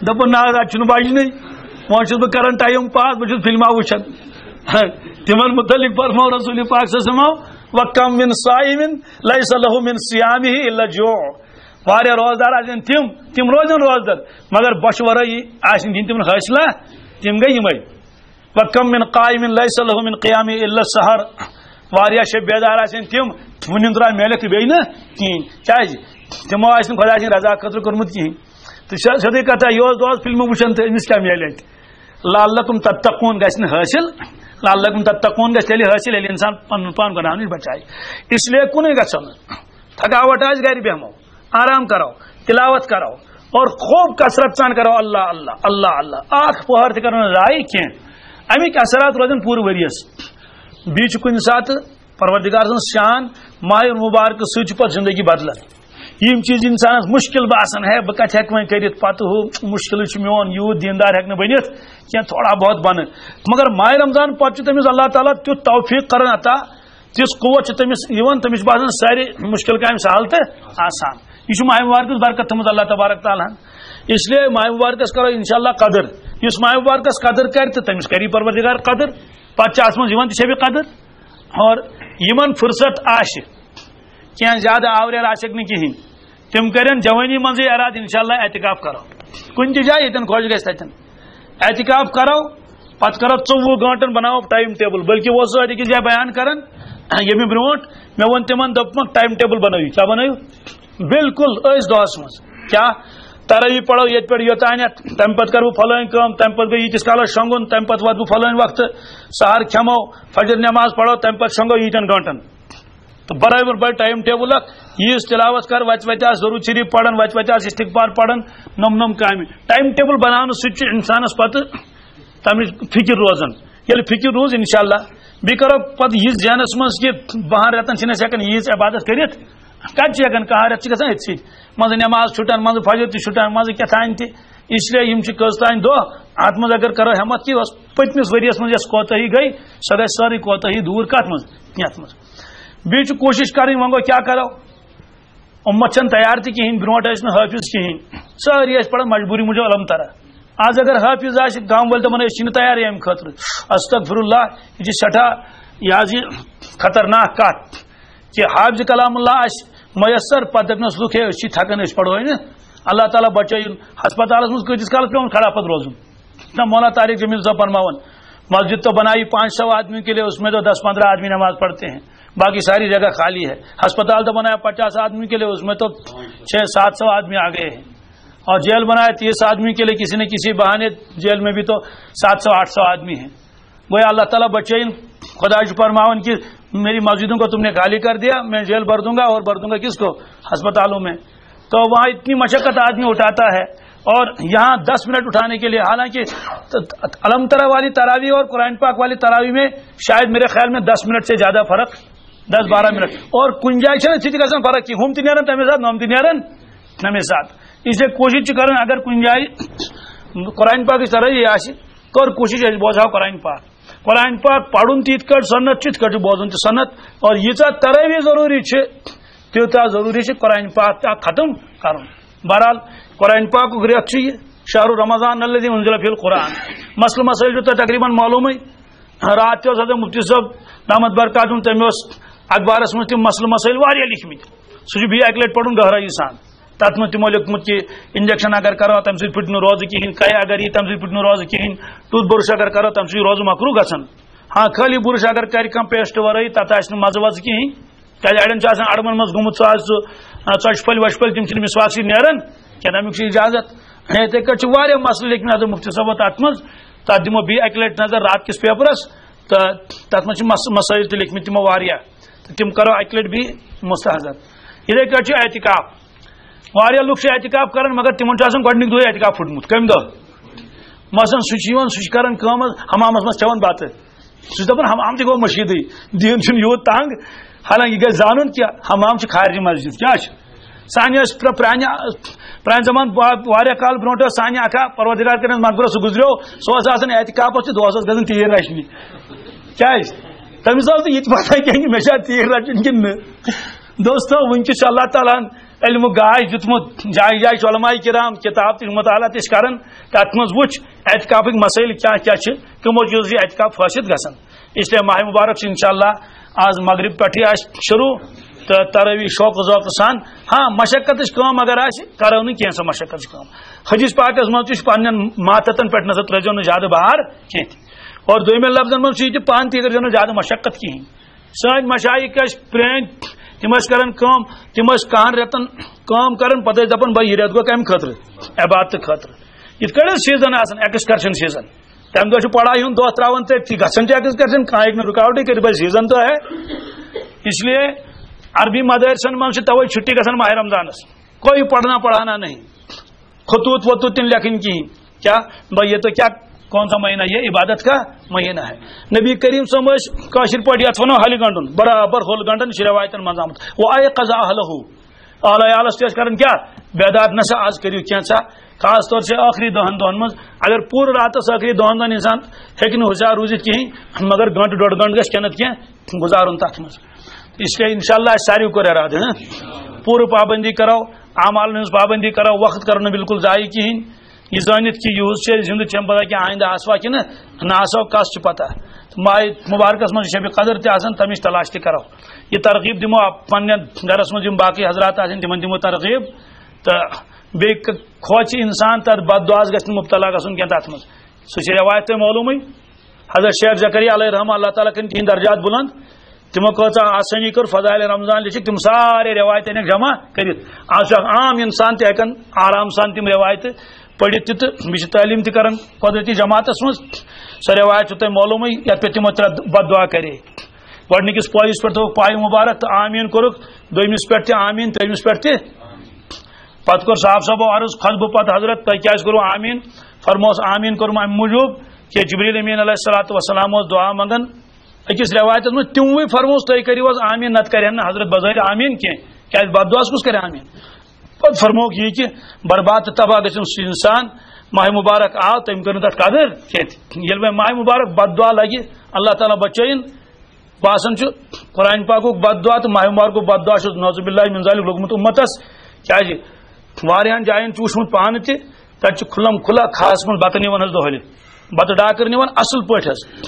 دپن نا چھ بجنے وہاں چھس بہ کران ٹائم پاس بہ چھس فلما وچھان تمن متعلق فرمو رسول پاک صلی اللہ علیہ وسلم وکم من صائم لیس له من صیامه الا جوع وارے روزدار آسن تم روزن روزدار مگر بش ورٲیی آسن دین تمن حاصلہ تم گئی یمے وکم من قائم لیس له من قیامه الا السحر واریا شب بیدار آسن ون درا میلک بی نا کہین کیازِ تمو آس نہٕ خۄدا سٕنٛدِ رضا خٲطرٕ کوٚرمُت کِہیٖنۍ تہٕ سیوٚدُے کتھا یہِ اوس دۄہس فِلمہٕ وٕچھان تہٕ أمِس کیٛاہ میلہِ اَتہِ لعلکم تتقوٗن گژھِ نہٕ حٲصِل لعلکم تتقوٗن گژھِ تیٚلہِ حٲصِل ییٚلہِ اِنسان پنُن پان گۄناہو نِش بچایہِ اسلیے کُنُے گژھو نہٕ تھکاوٹ آسہِ گرِ بیہمو آرام کرو تلاوت کرو اور خوب کثرت سان کرو اللہ اللہ اللہ اللہ اکھ پہر تہِ کرو نہٕ ضایع کینٛہہ امیِکۍ اثرات روزن پوٗرٕ ؤرۍیَس بیٚیہِ چھُ کُنہِ ساتہٕ پروردگار سٕنٛز شان ماہِ مبارک سۭتۍ چھُ پتہٕ زندگی بدلان یم چیز انسانس مشکل باسان ہے بہ کت ہیک وۄنۍ کٔرِتھ پتہٕ ہُہ مشکل میون یوٗت دیندار ہیٚکہِ نہٕ بٔنِتھ کینٛہہ تھوڑا بہت بنہٕ مگر ماہِ رمضان پتہٕ چھُ تٔمِس اللہ تعالیٰ تیُتھ توفیق کران عطا تِژھ قوت چھِ تٔمِس یِوان تٔمِس چھُ باسان سارے مشکل کامہِ سہل تہٕ آسان یہ چھُ ماہِ مبارکس برکت تھٲومٕژ اللہ تبارک تعالیٰ ہن اس لیے ماہِ مبارکس کرو انشاء اللہ قدر یُس ماہِ مبارکس قدر کرِ تہٕ تٔمِس کری پروردگار قدر پتہٕ چھِ اتھ منٛز یِوان تہِ شبِ قدر اور یِمن فرصت آسہِ کینٛہہ زیادٕ آوریر آسٮ۪کھ نہٕ کِہیٖنۍ تم کرن جوانی منزے اراد انشاءاللہ اعتکاف کرو کن تہِ جایہِ ییٚتٮ۪ن خۄش گژھِ تتٮ۪ن اعتکاف کرو پتہٕ کرو 24 گٲنٛٹن بناوو ٹایم ٹیبل بلکہ اوس أکِس جایہِ بیان کران ییٚمہِ برونٛٹھ مےٚ ووٚن تِمن دوٚپمکھ ٹایم ٹیبل بنٲیِو کیٛاہ بنٲیِو بالکل أسۍ دۄہس منٛز کیٛاہ تراوی پڑو ییٚتہِ پٮ۪ٹھ یوٚتانیتھ تمہِ پتہٕ کرٕ بہٕ فلٲنۍ کٲم تمہِ پتہٕ گٔے ییٖتِس کالس شۄنگُن تمہِ پتہٕ واتہٕ بہٕ فلٲنۍ وقتہٕ سحر کھٮ۪مو فجر نٮ۪ماز پڑو تمہِ پتہٕ شۄنگو ییٖتٮ۪ن گٲنٛٹن تو برابر پڑ ٹائم ٹیبل ییٖژ تلاوت کر وتہِ وتہِ آس ضروٗر شریٖف پران وتہِ وتہِ آس استغفار پران نم کامہِ ٹائم ٹیبل بناونہٕ سۭتۍ چھُ انسانس پتہٕ تمِچ فکر روزان ییٚلہِ فکر روٗز انشاءاللہ بیٚیہِ کرو پتہٕ یہِ ذہنس منٛز کہِ 12 رٮ۪تن چھِنہٕ أسۍ ہٮ۪کان ییٖژ عبادت کٔرِتھ کتہِ چھِ ہٮ۪کان 1 رٮ۪تھ چھِ گژھان أتھۍ سۭتۍ منٛزٕ نٮ۪ماز چھُٹان منٛزٕ فجر تہِ چھُٹان منٛزٕ کیٛاتھانۍ تہِ اسلیے یِم چھِ کٔژتانۍ دۄہ اتھ منٛز اگر کرو ہٮ۪مت کہِ پٔتمِس ؤرۍیَس منٛز یۄس کوتٲہی گٔے سۄ گژھِ سٲرٕے کوتٲہی دوٗر کتھ منٛز یتھ منٛز بیٚیہِ چھُ کوٗشِش کرٕنۍ وۄنۍ گوٚو کیٛاہ کرو اُمت چھنہٕ تیار تہِ کِہیٖنۍ برونٛٹھ ٲسۍ نہٕ حٲفظ کِہیٖنۍ سٲری ٲسۍ پران مجبوٗری موٗجوٗب علم ترا آز اگر حٲفظ آسہِ گام وٲلۍ دپان أسۍ چھِنہٕ تیارٕے امہِ خٲطرٕ استغفر اللہ یہِ چھِ سٮ۪ٹھاہ یہِ حظ یہِ خطرناک کتھ کہِ حافظ کلام اللہ آسہِ میسر پتہٕ دپنس لُکھ ہے أسۍ چھِ تھکان أسۍ پڑوے نہٕ اللہ تعالیٰ بچٲیِن ہسپتالس منٛز کۭتِس کالس پیوان کھڑا پتہٕ روزُن نہ مولا طارق جمیل صاحب فرماون مسجد تو بنائی 500 آدمیوں کے لیے اس میں تو 10-15 آدمی نماز پڑھتے ہیں باقی ساری جگہ خالی ہے اسپتال تو بنایا 50 آدمی کے لیے اس میں تو 600-700 آدمی آ گئے ہیں اور جیل بنایا 30 آدمی کے لیے کسی نہ کسی بہانے جیل میں بھی تو 700-800 آدمی ہیں گویا اللہ تعالیٰ بچے خدا فرماون کہ میری مسجدوں کو تم نے خالی کر دیا میں جیل بھر دوں گا اور بھر دوں گا کس کو ہسپتالوں میں تو وہاں اتنی مشقت آدمی اٹھاتا ہے اور یہاں 10 منٹ اٹھانے کے لیے حالانکہ علم ترا والی تراوی اور قرآن پاک والی تراوی میں شاید میرے خیال میں 10 منٹ سے زیادہ فرق 10-12 منٹ اور گنجائش ہے فرق کی ہم تنیرن تمے ساتھ نوم تنیرن تمے ساتھ اس لیے کوشش کریں اگر گنجائش قرآن پاک اس طرح یہ آسی کر کوشش بوزاو قرآن پاک پڑھن تیت کٹ سنت چت کٹ بوزن تہ سنت اور یہ تراوی ضروری تیوتا ضروری قرآن پاک ختم کرن بہرحال قرآن پاک ریت یہ شہر رمضان الذی انزل فی القرآن مسئلہ مسائل جو تقریباً معلوم رات تہ حضرت مفتی صاحب دامت برکاتہم تم اخبارس مجھ تم مسئلہ مسائل واریاہ لکھمت سہ بھی اکہ لٹ پڑھن گہرائی سان تر مجھ تمو لیکھمت کہ انجیکشن اگر کرو تم سی پھٹ روز کہین کہہ اگر یہ تم سی پھٹ روز کہین ٹوتھ برش اگر کرو تم سی روز مکرو گھن ہاں خالی برش اگر کر پیسٹ ورٲے تتھ آسہ مزٕ وزٕ کہین کیازِ اڑین اڑمن مز گوٚمُت سُہ آز سُہ ژۄچہِ پھٔلۍ وۄچہِ پھٔلۍ تِم چھِنہٕ مسواک سۭتۍ نیران کینٛہہ تمیُک چھُ اجازت یِتھے کٔٹھۍ چھِ واریاہ مسلہٕ لیکھمٕتۍ حضرت مفتی صٲبو تتھ منٛز تتھ دِمو بیٚیہِ اکہِ لٹہِ نظر رات کِس پیپرس تہٕ تتھ منٛز چھِ مسٲیل تہِ لیکھمٕتۍ تِمو واریاہ تہٕ تِم کرو اکہِ لٹہِ بیٚیہِ مستحضر یِتھے کٔٹھۍ چھُ اعتکاف واریاہ لُکھ چھِ اعتکاف کران مگر تِمن چھُ آسان گۄڈنِکۍ دۄہٕے اعتکاف پھُٹمُت کمہِ دۄہ مثلاً سُہ چھُ یِوان سُہ چھُ کران کٲم حمامس منٛز کھٮ۪وان بتہٕ سُہ چھُ دپان حمام تہِ گوٚو مٔشیٖدٕے دیٖن چھُنہٕ یوٗت تنگ حالانکہ یہ گژھِ زانُن کیا حمام چھُ خارجی مسجد کیا سانہِ پرانہِ زمان واریاہ کال برونٛٹھ سانہِ اکھا پروردگار کرن مغفرت سُہ گُزریو سُہ اوس آسان اعتکافس تہِ دۄہس اوس گژھان تیٖر رچھنہِ کیازِ تٔمِس اوس نہٕ یہِ تہِ پتہ کینٛہہ کہ مےٚ چھا تیٖر رچھُن کِنہٕ نہٕ دوستو وٕنکیٚس چھُ اللہ تعالیٰ ہن علمُک گاش دیُتمُت جایہِ جایہِ چھُ علماء کرام کِتاب تہِ مطالعہ تہِ چھِ کران تتھ منٛز وٕچھ اعتکافٕکۍ مسٲیل کیٛاہ کیٛاہ چھِ کٕمو چیٖزو یہِ اعتکاف فٲصد گژھان اس لیے ماہ مبارک چھُ انشاءاللہ آز مغرب پٮ۪ٹھٕے آسہِ شروع تو تراوی شوق ذوق سان ہاں مشقت کٲم اگر آسہِ کرو نہٕ کینٛہہ سۄ مشقت کٲم حدیث پاکس منٛز تہِ چھُ پننٮ۪ن ماتحتن پٮ۪ٹھ نظر ترٲیزیو نہٕ زیادٕ بہار کینٛہہ تہِ اور دویمٮ۪ن لفظن منٛز چھُ یہِ تہِ پانہٕ تہِ کٔرزیو نہٕ زیادٕ مشقت کِہیٖنۍ سٲنۍ مشایخ ٲسۍ پرٛٲنۍ تم کہن ریتن کام پتہ دپان بھائی یہ ریت گو کم خاطر عبادت خاطر یہ کڑ سیزن آسان ایکسکرشن سیزن تمہ دہ پڑھائی ہند دہ تران تھی گھن ایکسکرشن کھانا رکاوٹے کر بھائی سیزن تو ہے اس لیے عربی مدارسن من توے چھٹی گھن ماہ رمضانس کوئی پڑھنا پڑھانا نہیں خطوط وطوط تن لکھن کہیں کیا بھائی یہ تو کیا کون سا مہینہ یہ عبادت کا مہینہ ہے نبی کریم صاحب کاشر پہ یت ونو حل گنڈن برابر ہول گنڈن یہ روایتن من آمت وہ آئے قضا اہلہ اعلی عالس تیس کرن کیا بیدار نسا آج کریو کینسا خاص طور سے آخری دہن مز اگر پور راتس آخری دہن انسان ہیکہ ہوشیار روزت کہیں مگر گنٹ ڈوڑ گنٹ گھس کینت کی گزارن تک مز اس لیے انشاءاللہ ساروی کو ارادہ پور پابندی کرو اعمال ہز پابندی کرو وقت کرو بالکل ضائع کہین یہ زانت کہ یہ زند چم پتہ کہ آئندہ آسوا کہ نہ آسو کس پتہ ماہ مبارکس من شب قدر تمچ تلاش تہ کرو یہ ترغیب دمو پن گرس مز باقی حضرات تمن دمو ترغیب تو بیٚیہِ کھوژِ انسان تر بد دعاس گژھِ نہٕ مبتلا گژھُن کینٛہہ تتھ منٛز سُہ چھِ روایت تۄہہِ معلوٗمٕے حضرت شیخ زکریا علیہ رحمہ اللہ تعالیٰ کٔرِن تِہنٛدۍ درجات بُلند تمو کۭژاہ آسٲنی کٔر فضائل رمضان لیٚچھِکھ تِم سارے روایت أنِکھ جمع کٔرِتھ آز چھُ اکھ عام انسان تہِ ہٮ۪کان آرام سان تِم روایتہٕ پٔرِتھ تہِ تہٕ بیٚیہِ چھِ تعلیٖم تہِ کران قۄدرتی جماعتس منٛز سۄ روایت چھُ تۄہہِ معلوٗمٕے یتھ پٮ۪ٹھ تِمو ترٛےٚ بد دعا کرے گۄڈنِکِس پٲیِس پٮ۪ٹھ تھوٚوُکھ پایہِ مُبارک تہٕ آمیٖن کوٚرُکھ دوٚیمِس پٮ۪ٹھ تہِ آمیٖن ترٛیٚیمِس پٮ۪ٹھ تہِ پتہ کور صاحب صاحبو عرض کھس بہ پتہ حضرت تہ کیا کرو آمین فرموس آمین کرم ام موجوب کہ جبریل امین علیہ الصلوۃ والسلام دعا منگن اکس روایت میں تموی فرموس تہ کریو آمین نت کرن حضرت بظاہر آمین کیا بد دعا کس کرے آمین پتہ فرموک یہ کہ برباد تباہ گژھن انسان ماہ مبارک آو تم کرن تت قدر یل ماہ مبارک بد دعا لگی اللہ تعالیٰ بچائن باسان قرآن پاک بد دعا تو ماہ مبارک بد دعا نوز باللہ من ذلک لوگمت امتس کیا واریاہن جائن وچمت پانہ تت کھلم کھلا خاص من بتہ نوان حس دہلی بتہ ڈاکر نوان اصل پہ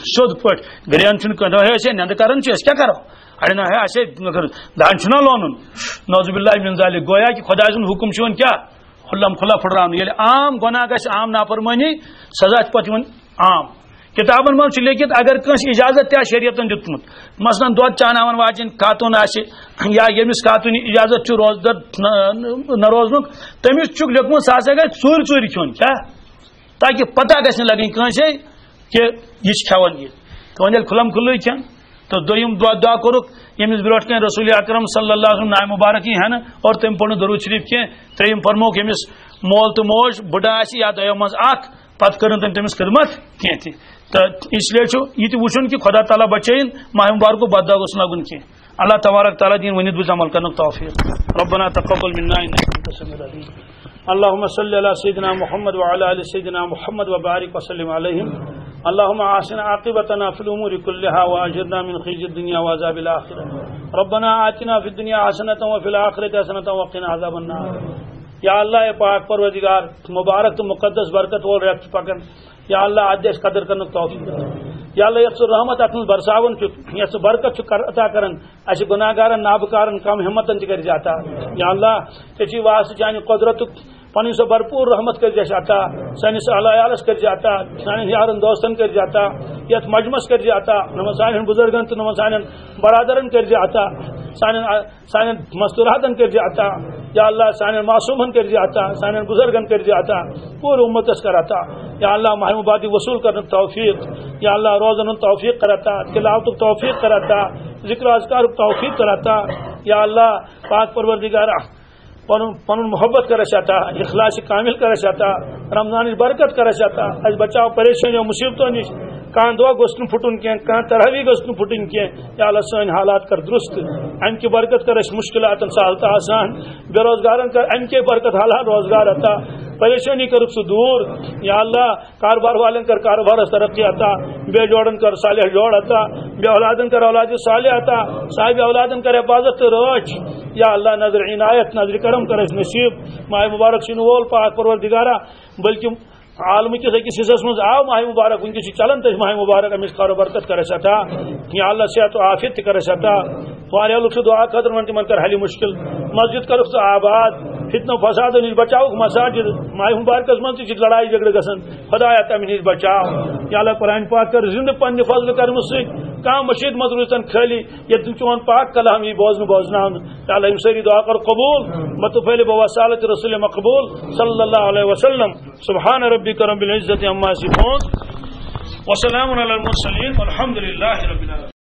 سیود پہ گرین چھ نند کران کیا کرو اڑے نا ہے دان چھنا لونن نوز باللہ من ذلک گویا کہ خدا سن حکم چھ کیا کھلم کھلا پھٹراون یل عام گناہ گژھِ عام نافرمانی سزا پتہ عام کتابن من لیکھت اگر کنس اجازت تہ شریعتن دتمت مثلا دود چاناون واجن خاتون یا یمس خاتون اجازت روزدر نہ روزنک تمس چھ لیکھمت سا گژھِ ژوٗرِ ژوٗرِ کھیوٚن کیا تاکہ پتہ گژھِ نہٕ لگٕنۍ کٲنٛسے کہ یہ کھٮ۪وان یہ تو وۄنۍ ییٚلہِ کھُلم کھُلٕے کھٮ۪ن تو دوٚیِم دعا کوٚرُکھ ییٚمِس برونٛٹھ کَنۍ رسول اکرم صلی اللہ علیہ وسلم نائے مبارک ہی ہے اور تم پوٚر نہٕ درود شریف کینٛہہ ترٛیٚیِم فرمووُکھ ییٚمِس مول تہٕ موج بُڈٕ آسہِ یا دۄیو منٛز اکھ پتہٕ کٔرٕن تٔمۍ تٔمِس خدمت کینٛہہ تہِ تو اس لیے یہ وچن کہ خدا تعالیٰ بچائن ماہ مبارک کو بد دعا گوس لگن کی اللہ تبارک تعالیٰ دین ونت بز عمل کرنے توفیق ربنا تقبل منا انك انت السميع العليم اللهم صل على سيدنا محمد وعلى ال سيدنا محمد وبارك وسلم عليهم اللهم احسن عاقبتنا في الامور كلها واجرنا من خزي الدنيا وعذاب الاخره ربنا آتنا في الدنيا حسنه وفي الاخره حسنه وقنا عذاب النار یا اللہ پاک پروردگار مبارک تو مقدس برکت وول ریت پکن یا اللہ ادیش قدر کرنے توفیق یا اللہ یت رحمت اتن برساون یت برکت عطا کرن اس گناہگارن نابکارن کم ہمتن کر جاتا یا اللہ تی واسطہ چانہ قدرت پن سو بھرپور رحمت کر جاتا سانس عیالس کر جاتا سان یارن دوستن کر جاتا یت مجمس کر جاتا نم سان بزرگن تو نم سان برادرن کر جاتا سان مستوراتن کر جاتا یا اللہ سان معصومن کر جاتا سان بزرگن کر جاتا پور امتس کراتا یا اللہ ماہ مبارک وصول کرنے توفیق یا اللہ روزن توفیق کراتا تلاوت توفیق کراتا ذکر اذکار توفیق کراتا یا اللہ پاک پروردگار پن محبت کر چاہتا اخلاص کامل کر چاہتا رمضان برکت کر چاہتا اس بچاؤ پریشانیوں مصیبتوں نش کان دعا گوشت پھٹن کی کان تراوی گوشت پھٹن کی یا اللہ سن حالات کر درست ام کی برکت کر مشکلات سہلتا آسان بے روزگارن کر ام کے برکت حالات روزگار عطا پریشانی کر سے دور یا اللہ کاروبار والن کر کاروبار ترقی عطا بے جوڑن کر صالح جوڑ عطا بے اولادن کر اولاد صالح عطا صاحب اولادن کر حفاظت روچ یا اللہ نظر عنایت نظر کرم کر نصیب ماہ مبارک سن وول پاک پروردگارہ بلکہ عالم کس اکس حصس مز آو ماہ مبارک ونکس چلان تھی ماہ مبارک امس کارو برکت کر ستا یا اللہ صحت و عافیت تہ کر ستا واریاہ لوگ دعا خاطر ون تمن کر حل مشکل مسجد کرک ثہ آباد فتنہ فساد نش بچاؤ مساجد ماہ مبارکس من تہ لڑائی جھگڑے گژھان خدایا تمہ نش بچاؤ یا اللہ قرآن پاک کر زندہ پنہ فضل کرم سۭتۍ کم مشید مت روزتن خالی یہ چون پاک کلام یہ بوزن اللہ ساری دعا کر قبول متفیل بوسالت رسول مقبول صلی اللہ علیہ وسلم سبحان ربک رب العزت عما یصفون وسلام علی المرسلین والحمد للہ رب العالمین.